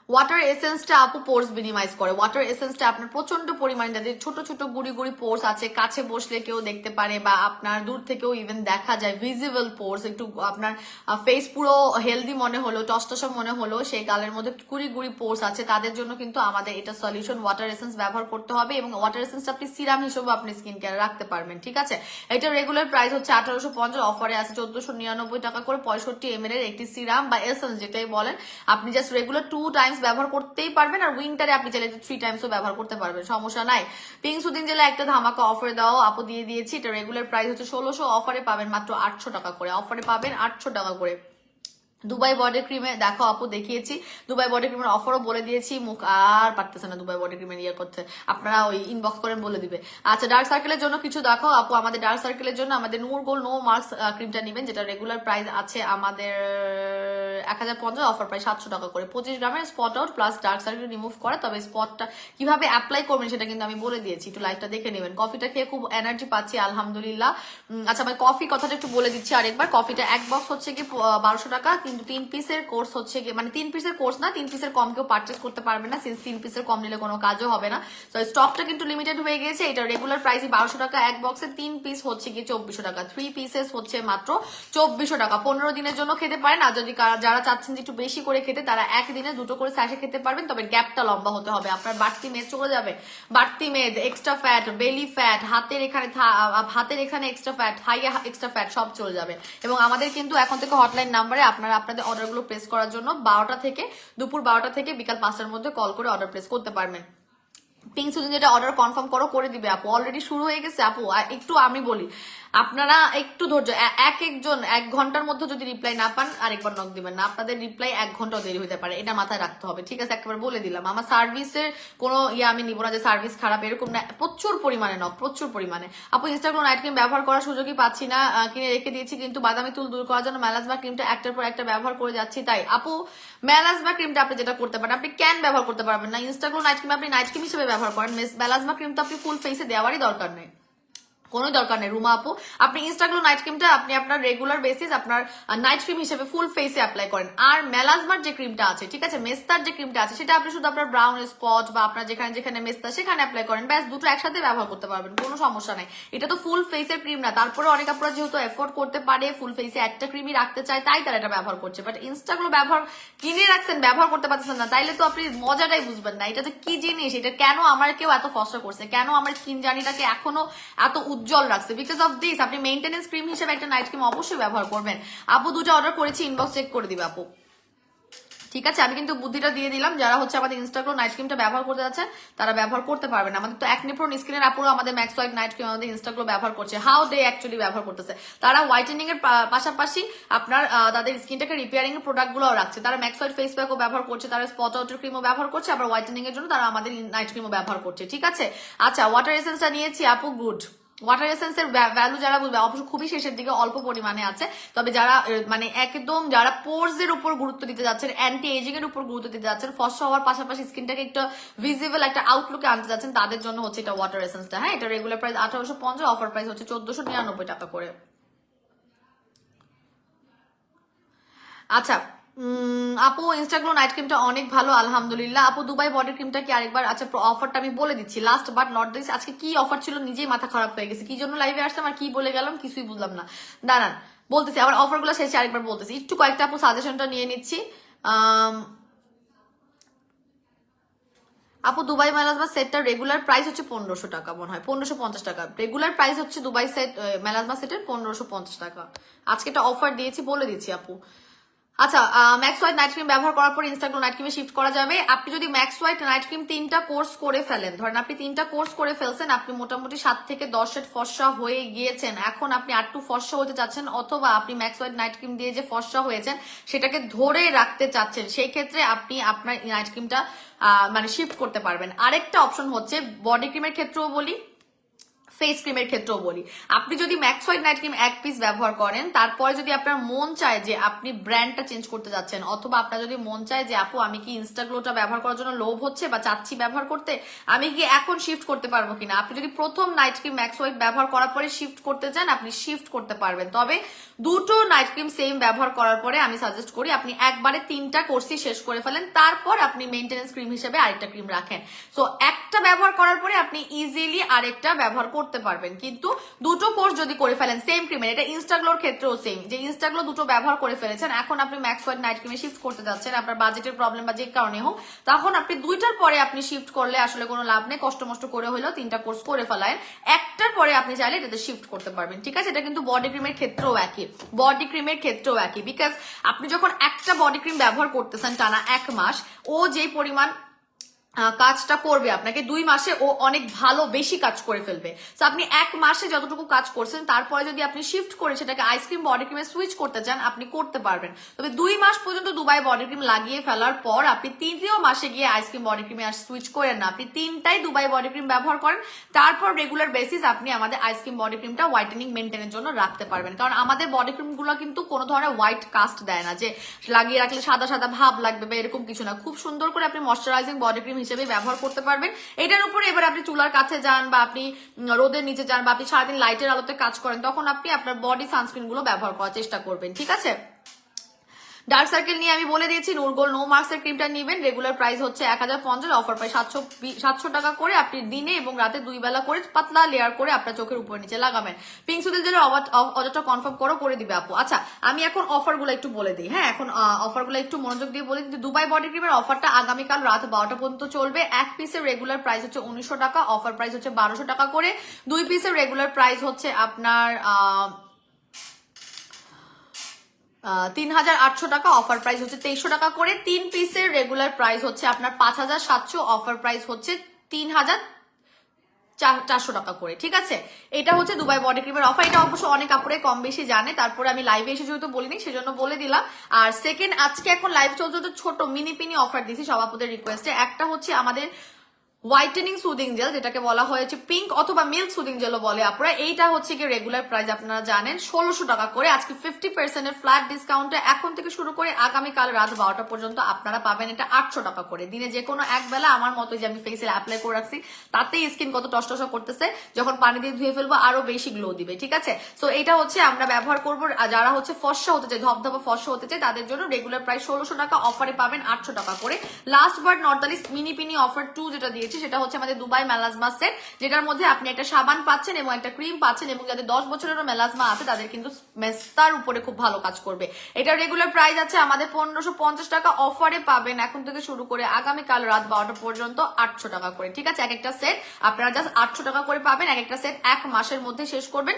ওয়াটার এসেন্সটা আপু পোর্স মিনিমাইজ করে, ওয়াটার এসেন্সটা আপনার প্রচন্ড পরিমাণে যাদের ছোট ছোট গুড়ি গুড়ি পোর্স আছে, কাছে বসলে কেউ দেখতে পারে বা আপনার দূর থেকেও ইভেন দেখা যায় ভিজিবল পোর্স, একটু আপনার ফেস পুরো হেলদি মনে হলো, টসটসা মনে হলো, সেই গালের মধ্যে গুড়ি গুড়ি পোর্স আছে, তাদের জন্য কিন্তু আমাদের এটা সলিউশন ওয়াটার এসেন্স ব্যবহার করতে হবে। এবং ওয়াটার এসেন্সটা আপনি সিরাম হিসেবে আপনি স্কিন কেয়ার রাখতে পারবেন, ঠিক আছে। এটা রেগুলার প্রাইস হচ্ছে 1850, অফারে আছে 1499 টাকা করে। 65 ml এর একটি সিরাম বা এসেন্স যেটাই বলেন, আপনি জাস্ট রেগুলার 2 টাইমস ব্যবহার করতেই পারবেন, আর উইন্টারে আপনি চাইলে 3 টাইমসও ব্যবহার করতে পারবেন, সমস্যা নাই। পিঙ্ক সুদিন জেলা একটা ধামাকা অফার দাও আপু, দিয়ে দিয়েছি। এটা রেগুলার প্রাইস হচ্ছে 1600, অফারে পাবেন মাত্র 800 টাকা করে, অফারে পাবেন 800 টাকা করে। দুবাই বডি ক্রিমে দেখো আপু, দেখিয়েছি দুবাই বডি ক্রিমের অফারও বলে দিয়েছি, মুখ আর পারতেছে না দুবাই বডি ক্রিমের ইয়ে করতে, আপনারা ওই ইনবক্স করেন বলে দিবে। আচ্ছা, ডার্ক সার্কেলের জন্য কিছু দেখো আপু, আমাদের ডার্ক সার্কেলের জন্য আমাদের নূর গোল্ড নো মার্কস ক্রিমটা নেবেন, যেটা রেগুলার প্রাইস আছে আমাদের 1050, অফার প্রাইস 700 টাকা করে। 25 গ্রামের spot out plus dark circle remove করে, তবে স্পটটা কিভাবে অ্যাপ্লাই করবেন সেটা কিন্তু আমি বলে দিয়েছি, একটু লাইভটা দেখে নেবেন। কফিটা খেয়ে খুব এনার্জি পাচ্ছি আলহামদুলিল্লাহ। আচ্ছা, আমি কফি কথাটা একটু বলে দিচ্ছি আরেকবার। কফিটা এক বক্স হচ্ছে কি 1200 টাকা, কিন্তু 3 পিসের কোর্স হচ্ছে কি, মানে 3 পিসের কোর্স না, 3 পিসের কম কেউ পারচেস করতে পারবে না, সিন্স 3 পিসের কম নিলে কোনো কাজও হবে না। তো স্টকটা কিন্তু লিমিটেড হয়ে গেছে। এটা রেগুলার প্রাইস 1200 টাকা, এক বক্সে 3 পিস হচ্ছে কি 2400 টাকা, 3 পিসেস হচ্ছে মাত্র 2400 টাকা। 15 দিনের জন্য খেতে পারেন, আর যদি যারা চাচ্ছেন যে একটু বেশি করে খেতে, তারা একদিনে 2টো করে স্যাশে খেতে পারবেন, তবে গ্যাপটা লম্বা হতে হবে। আপনার বাড়তি মেদ চলে যাবে, বাড়তি মেদ, এক্সট্রা ফ্যাট, বেলি ফ্যাট, হাতের এখানে এক্সট্রা ফ্যাট, হাইয়া এক্সট্রা ফ্যাট সব চলে যাবে। এবং আমাদের কিন্তু এখন থেকে হটলাইন নাম্বারে আপনারা আপনাদের অর্ডারগুলো প্লেস করার জন্য দুপুর 12টা থেকে বিকাল 5টার মধ্যে কল করে অর্ডার প্লেস করতে পারবেন। পিঙ্ক সুদিন যেটা অর্ডার কনফার্ম করে দিবে আপু, অলরেডি শুরু হয়ে গেছে আপু। একটু আমি বলি, আপনারা একটু ধৈর্য, একজন 1 ঘন্টার মধ্যে যদি রিপ্লাই না পান আরেকবার নক দিবেন না, আপনাদের রিপ্লাই 1 ঘন্টাও দেরি হতে পারে, এটা মাথায় রাখতে হবে, ঠিক আছে। একেবারে বলে দিলাম, আমার সার্ভিসের কোনো আমি নিব না যে সার্ভিস খারাপ, এরকম না, প্রচুর পরিমাণে নক, প্রচুর পরিমাণে। আপু, ইনস্টাগ্রাম নাইট ক্রিম ব্যবহার করার সুযোগই পাচ্ছি না, কিনে রেখে দিয়েছি, কিন্তু বাদামি তুল দূর করার জন্য মেলাজমা ক্রিমটা একটার পর একটা ব্যবহার করে যাচ্ছি। তাই আপু, মেলাজমা ক্রিমটা আপনি যেটা করতে পারেন, আপনি ক্যান ব্যবহার করতে পারবেন না, ইনস্টাগ্রাম নাইট ক্রিম আপনি নাইট ক্রিম হিসেবে ব্যবহার করেন, মেলাজমা ক্রিম তো আপনি ফুল ফেসে দেওয়ারই দরকার নেই, কোনো দরকার নেই। রুমা আপু, আপনি ইনস্টাগ্রাম নাইট ক্রিমটা আপনি আপনার রেগুলার বেসিস আপনার নাইট ক্রিম হিসেবে ফুল ফেসে অ্যাপ্লাই করেন। আর মেলাজমার যে ক্রিমটা আছে, ঠিক আছে, মেস্তার যে ক্রিমটা আছে, সেটা আপনি শুধু আপনার ব্রাউন স্পট বা আপনার যেখানে যেখানে মেস্তা সেখানে অ্যাপ্লাই করেন, ব্যাস, দুটো একসাথে ব্যবহার করতে পারবেন, কোনো সমস্যা নাই। এটা তো ফুল ফেসের ক্রিম না, তারপরে অনেক আপনারা যেহেতু এফোর্ড করতে পারে, ফুল ফেসে একটা ক্রিমই রাখতে চায়, তাই তারা এটা ব্যবহার করছে। বাট ইনস্টাগুলো কিনে রাখছেন, ব্যবহার করতে পারছেন না, তাইলে তো আপনি মজাটাই বুঝবেন না, এটা তো কি জিনিস, এটা কেন আমার কেউ এত ফসা করছে, কেন আমার স্কিন জার্নিটাকে এখনো এত উজ্জ্বল রাখছে, বিকজ অফ দিস। আপনি মেইনটেনেন্স ক্রিম হিসেবে একটা নাইট ক্রিম অবশ্যই ব্যবহার করবেন। আপু, 2টা অর্ডার করেছি, ইনবক্স চেক করে দিবে আপু। ঠিক আছে, আমি কিন্তু বুদ্ধিটা দিয়ে দিলাম। যারা হচ্ছে আমাদের ইনস্টাগ্রাম নাইট ক্রিমটা ব্যবহার করতে যাচ্ছেন তারা ব্যবহার করতে পারবেন। আমাদের তো একনি প্রোন স্কিনের আপুরো আমাদের ম্যাক্স হোয়াইট নাইট ক্রিম আমাদের ইনস্টাগ্রাম ব্যবহার করছে। হাউ দে অ্যাকচুয়ালি ব্যবহার করতেছে, তারা হোয়াইটেনিং এর পাশাপাশি আপনার তাদের স্কিনটাকে রিপেয়ারিং এর প্রোডাক্ট গুলো রাখছে। তারা ম্যাক্স হোয়াইট ফেস প্যাকও ব্যবহার করছে, তারা স্পট আউটের ক্রিমও ব্যবহার করছে, আবার হোয়াইটেনিং এর জন্য তারা আমাদের নাইট ক্রিমও ব্যবহার করছে। ঠিক আছে, আচ্ছা ওয়াটার এসেন্সটা নিয়েছি আপু, গুড। ওয়াটার এসেন্সের ভ্যালু যারা বুঝবে, অবশ্য খুবই শেষের দিকে অল্প পরিমাণে আছে, তবে যারা মানে একদম যারা পোর্স এর উপর গুরুত্ব দিতে যাচ্ছেন, অ্যান্টি এজিং এর উপর গুরুত্ব দিতে যাচ্ছেন, ফর্সা হওয়ার পাশাপাশি স্কিনটাকে একটা ভিজিবল একটা আউটলুকে আনতে যাচ্ছেন, তাদের জন্য হচ্ছে এটা ওয়াটার এসেন্সটা। হ্যাঁ, এটা রেগুলার প্রাইস 1850, অফার প্রাইস হচ্ছে 1499 টাকা করে। আচ্ছা আপু ইনস্টাগ্রাম নাইট ক্রিমটা অনেক ভালো আলহামদুলিল্লাহ। আপু দুবাই বডি ক্রিমটা কি আরেকবার, আচ্ছা অফারটা আমি বলে দিচ্ছি, লাস্ট বাট নট দিস। আজকে কি অফার ছিল নিজেই মাথা খারাপ হয়ে গেছে, কি জন্য লাইভে আসলাম আর কি বলে গেলাম কিছুই বুঝলাম না। দাঁড়ান বলতেছি, আবার অফার গুলো শেষে আরেকবার বলতেছি, একটু কয়েকটা আপু সাজেশনটা নিয়ে নিচ্ছি। আপু দুবাই মেলাজমা সেটটা রেগুলার প্রাইস হচ্ছে 1500 টাকা, মনে হয় 1550 টাকা। রেগুলার প্রাইস হচ্ছে দুবাই সেট মেলাজমা সেটের 1550 টাকা। আজকে একটা অফার দিয়েছি, বলে দিচ্ছি আপু। আচ্ছা ম্যাক্স হোয়াইট নাইট ক্রিম ব্যবহার করার পর ইনস্টাগ্রাম নাইট ক্রিমে শিফট করা যাবে। আপনি যদি ম্যাক্স হোয়াইট নাইট ক্রিম 3টা কোর্স করে ফেলেন, ধরেন আপনি 3টা কোর্স করে ফেলছেন, আপনি মোটামুটি 7 থেকে 10 সেট ফর্সা হয়ে গিয়েছেন, এখন আপনি আরটু ফর্সা হতে চাচ্ছেন, অথবা আপনি ম্যাক্স হোয়াইট নাইট ক্রিম দিয়ে যে ফর্সা হয়েছেন সেটাকে ধরে রাখতে চাচ্ছেন, সেই ক্ষেত্রে আপনি আপনার নাইট ক্রিমটা মানে শিফট করতে পারবেন। আরেকটা অপশন হচ্ছে বডি ক্রিমের ক্ষেত্রেও বলি, ফেস ক্রিমের ক্ষেত্রেও বলি, আপনি যদি ম্যাক্স হোয়াইট নাইট ক্রিম এক পিস ব্যবহার করেন, তারপরে যদি আপনার মন চায় যে আপনি ব্র্যান্ডটা চেঞ্জ করতে যাচ্ছেন, অথবা আপনার যদি মন চায় যে আপু আমি কি ইনস্টাগ্লোটা ব্যবহার করার জন্য লোভ হচ্ছে বা চাচ্ছি ব্যবহার করতে, আমি কি এখন শিফট করতে পারবো কিনা, আপনি যদি প্রথম নাইট ক্রিম ম্যাক্স হোয়াইট ব্যবহার করার পরে শিফট করতে চান, আপনি শিফট করতে পারবেন। তবে দুটো নাইট ক্রিম সেম ব্যবহার করার পরে আমি সাজেস্ট করি আপনি একবারে 3টা কোর্সই শেষ করে ফেলেন, তারপর আপনি মেইনটেনেন্স ক্রিম হিসেবে আরেকটা ক্রিম রাখেন। তো একটা ব্যবহার করার পরে আপনি ইজিলি আরেকটা ব্যবহার করতে পারবেন। কিন্তু দুটো কোর্স যদি করে ফেলেন সেম ক্রিমের, এটা ইনস্টাগ্লোর ক্ষেত্রেও সেম, যে ইনস্টাগ্লো দুটো ব্যবহার করে ফেলেছেন, এখন আপনি ম্যাক্স হোয়াইট নাইট ক্রিমে শিফট করতে যাচ্ছেন, আপনার বাজেটের প্রবলেম বা যে কারণে হোক, তখন আপনি দুইটার পরে আপনি শিফট করলে আসলে কোনো লাভ নেই, কষ্ট মষ্ট করে হলেও 3টা কোর্স করে ফেলায়, একটার পরে আপনি চাইলে এটাতে শিফট করতে পারবেন। ঠিক আছে, এটা কিন্তু বডি ক্রিমের ক্ষেত্রেও একই, বডি ক্রিমের ক্ষেত্রেও একই, বিকজ আপনি যখন একটা বডি ক্রিম ব্যবহার করতেছেন টানা 1 মাস, ও যেই পরিমাণ কাজটা করবে আপনাকে 2 মাসে ও অনেক ভালো বেশি কাজ করে ফেলবে। তো আপনি 1 মাসে যতটুকু কাজ করছেন, তারপরে যদি আপনি শিফট করে সেটাকে আইসক্রিম বডি ক্রিমে সুইচ করতে চান, আপনি করতে পারবেন। তবে 2 মাস পর্যন্ত দুবাই বডি ক্রিম লাগিয়ে ফেলার পর আপনি 3য় মাসে গিয়ে আইসক্রিম বডি ক্রিমে আর সুইচ করেন না, আপনি 3টাই দুবাই বডি ক্রিম ব্যবহার করেন, তারপর রেগুলার বেসিস আপনি আমাদের আইসক্রিম বডি ক্রিমটা হোয়াইটেনিং মেনটেনের জন্য রাখতে পারবেন। কারণ আমাদের বডি ক্রিম গুলো কিন্তু কোনো ধরনের হোয়াইট কাস্ট দেয় না, যে লাগিয়ে রাখলে সাদা সাদা ভাব লাগবে বা এরকম কিছু না, খুব সুন্দর করে আপনি ময়শ্চারাইজিং বডি ক্রিম হিসেবে ব্যবহার করতে পারবেন। এটার উপরে এবার আপনি চুলার কাছে যান বা আপনি রোদের নিচে যান বা আপনি সারাদিন লাইটের আলোতে কাজ করেন, তখন আপনি আপনার বডি সানস্ক্রিন গুলো ব্যবহার করার চেষ্টা করবেন। ঠিক আছে, ডার্ক সার্কেল নিয়ে আমি বলে দিয়েছি, নুরগোল নো মার্কস এর ক্রিমটা নেবেন, রেগুলার প্রাইস হচ্ছে 1050, অফার প্রাইস 700 টাকা করে। আপনি দিনে এবং রাতে 2 বেলা করে পাতলা লেয়ার করে আপনার চোখের উপর নিচে লাগাবেন। পিঙ্ক সুদের জন্য অর্ডারটা কনফার্ম করে দিবে আপু। আচ্ছা আমি এখন অফার গুলো একটু বলে দিই। হ্যাঁ, এখন অফার গুলো একটু মনোযোগ দিয়ে বলে দিই। দুবাই বডি ক্রিমের অফারটা আগামীকাল রাত 12টা পর্যন্ত চলবে। এক পিসের রেগুলার প্রাইস হচ্ছে 1900 টাকা, অফার প্রাইস হচ্ছে 1200 টাকা করে। 2 পিসের রেগুলার প্রাইস হচ্ছে আপনার 3800 টাকা, অফার প্রাইস হচ্ছে 2300 টাকা করে। 3 পিসের রেগুলার প্রাইস হচ্ছে আপনার 5700, অফার প্রাইস হচ্ছে 3400 টাকা করে। ঠিক আছে, এটা হচ্ছে দুবাই বডি ক্রিমের অফার। এটা অবশ্য অনেক আপুরে কম বেশি জানে, তারপরে আমি লাইভে এসে যেহেতু বলিনি সেজন্য বলে দিলাম। আর সেকেন্ড, আজকে এখন লাইভ চলছে তো ছোট মিনি পিনি অফার দিছি সব আপুদের রিকোয়েস্টে। একটা হচ্ছে আমাদের হোয়াইটেনিং সুদিং জেল, যেটাকে বলা হয়েছে পিঙ্ক অথবা মিল্ক সুদিং জেলও বলে আপনারা, এইটা হচ্ছে কি রেগুলার প্রাইস আপনারা জানেন 1600 টাকা করে। আজকে 50% এর ফ্ল্যাট ডিসকাউন্টে এখন থেকে শুরু করে আগামীকাল রাত 12টা পর্যন্ত আপনারা পাবেন এটা 800 টাকা করে। দিনে যে কোনো এক বেলা আমার মতো যে আমি ফেসে অ্যাপ্লাই করে রাখছি, তাতেই স্কিন কত টসটসা করতেছে, যখন পানি দিয়ে ধুয়ে ফেলবো আরো বেশি গ্লো দিবে। ঠিক আছে, সো এটা হচ্ছে আমরা ব্যবহার করবো যারা হচ্ছে ফর্সা হতে চায়, ধপধপা ফর্সা হতে চায়, তাদের জন্য রেগুলার প্রাইস 1600 টাকা, অফারে পাবেন 800 টাকা করে। Last but not the least mini পিনি অফার 2 যেটা দিয়েছি সেটা হচ্ছে আমাদের দুবাই মেলাজমা সেট, যেটার মধ্যে আপনি একটা সাবান পাচ্ছেন এবং একটা ক্রিম পাচ্ছেন, এবং যাদের 10 বছরেরও মেলাজমা আছে তাদের কিন্তু মেস্তার উপরে খুব ভালো কাজ করবে। এটা রেগুলার প্রাইস আছে আমাদের 1550 টাকা, অফারে পাবেন এখন থেকে শুরু করে আগামীকাল রাত 12টা পর্যন্ত 800 টাকা করে। ঠিক আছে, এক একটা সেট আপনারা জাস্ট 800 টাকা করে পাবেন, এক একটা সেট 1 মাসের মধ্যে শেষ করবেন।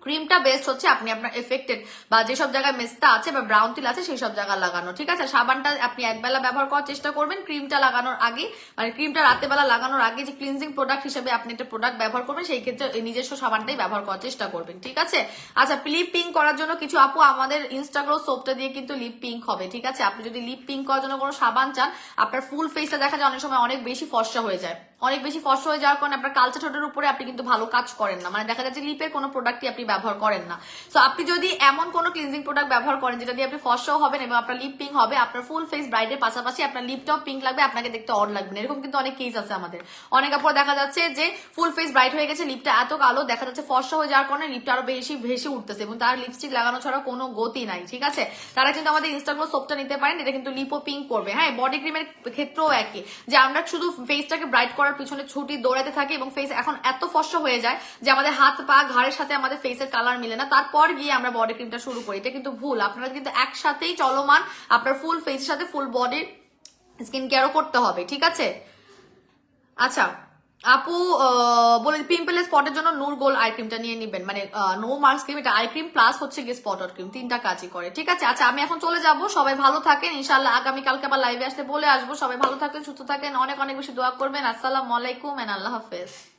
ক্রিমটা বেস্ট হচ্ছে আপনি আপনার এফেক্টেড বা যেসব জায়গায় মেস্তা আছে বা ব্রাউন তিল আছে সেই সব জায়গায় লাগানো, ঠিক আছে। সাবানটা আপনি একবেলা ব্যবহার করার চেষ্টা করবেন, ক্রিমটা লাগানোর আগে মানে ক্রিমটা রাতে বেলা লাগানোর আগে যে ক্লিনজিং প্রোডাক্ট হিসেবে আপনি একটা প্রোডাক্ট ব্যবহার করবেন সেই ক্ষেত্রে নিজস্ব সাবানটাই ব্যবহার করার চেষ্টা করবেন, ঠিক আছে। আচ্ছা, লিপ পিঙ্ক করার জন্য কিছু আপু আমাদের ইনস্টাগ্রাম সোপটা দিয়ে কিন্তু লিপ পিঙ্ক হবে, ঠিক আছে। আপনি যদি লিপ পিঙ্ক করার জন্য কোনো সাবান চান, আপনার ফুল ফেসটা দেখা যায় অনেক সময় অনেক বেশি ফর্সা হয়ে যায়, অনেক বেশি ফর্সা হয়ে যাওয়ার কারণে আপনার কালচা ঠোঁটের উপরে আপনি কিন্তু ভালো কাজ করেন না, মানে দেখা যাচ্ছে লিপের কোনো প্রোডাক্টই আপনি ব্যবহার করেন না। সো আপনি যদি এমন কোনো ক্লিনজিং প্রোডাক্ট ব্যবহার করেন যেটা দিয়ে আপনি ফর্সাও হবেন এবং আপনার লিপ পিঙ্ক হবে, আপনার ফুল ফেস ব্রাইটের পাশাপাশি আপনার লিপটাও পিঙ্ক লাগবে, আপনাকে দেখতে অড লাগবে না, এরকম কিন্তু অনেক কেস আছে আমাদের। অনেক আপুর দেখা যাচ্ছে যে ফুল ফেস ব্রাইট হয়ে গেছে, লিপটা এত কালো দেখা যাচ্ছে ফর্সা হয়ে যাওয়ার কারণে লিপটা আরো বেশি ভেসে উঠতেছে এবং তার লিপস্টিক লাগানো ছাড়া কোনো গতি নাই, ঠিক আছে। তারা কিন্তু আমাদের ইনস্টাগ্রাম সোপটা নিতে পারেন, এটা কিন্তু লিপো পিঙ্ক করবে। হ্যাঁ, বডি ক্রিমের ক্ষেত্রেও একই, যে আমরা শুধু ফেসটাকে ব্রাইট করার পিছনে ছুটি দৌড়াতে থাকি এবং ফেস এখন এত ফর্সা হয়ে যায় যে আমাদের হাত পা ঘাড়ের সাথে আমাদের ফেসের কালার মিলে না, তারপর গিয়ে আমরা বডি ক্রিমটা শুরু করি। এটা কিন্তু ভুল, আপনারা কিন্তু একসাথেই চলমান আপনার ফুল ফেসের সাথে ফুল বডির স্কিন কেয়ারও করতে হবে, ঠিক আছে। আচ্ছা আপু বলে পিম্পল স্পটের জন্য নূর গোল্ড আই ক্রিমটা নিয়ে নিবেন, মানে নো মার্কস ক্রিম, এটা আই ক্রিম প্লাস হচ্ছে গিয়ে স্পট ক্রিম, তিনটা কাজই করে, ঠিক আছে। আচ্ছা আমি এখন চলে যাব, সবাই ভালো থাকেন, ইনশাআল্লাহ আগামীকালকে আবার লাইভে আসলে বলে আসবো। সবাই ভালো থাকেন, সুস্থ থাকেন, অনেক অনেক বেশি দোয়া করবেন। আসসালামু আলাইকুম এন্ড আল্লাহ হাফেজ।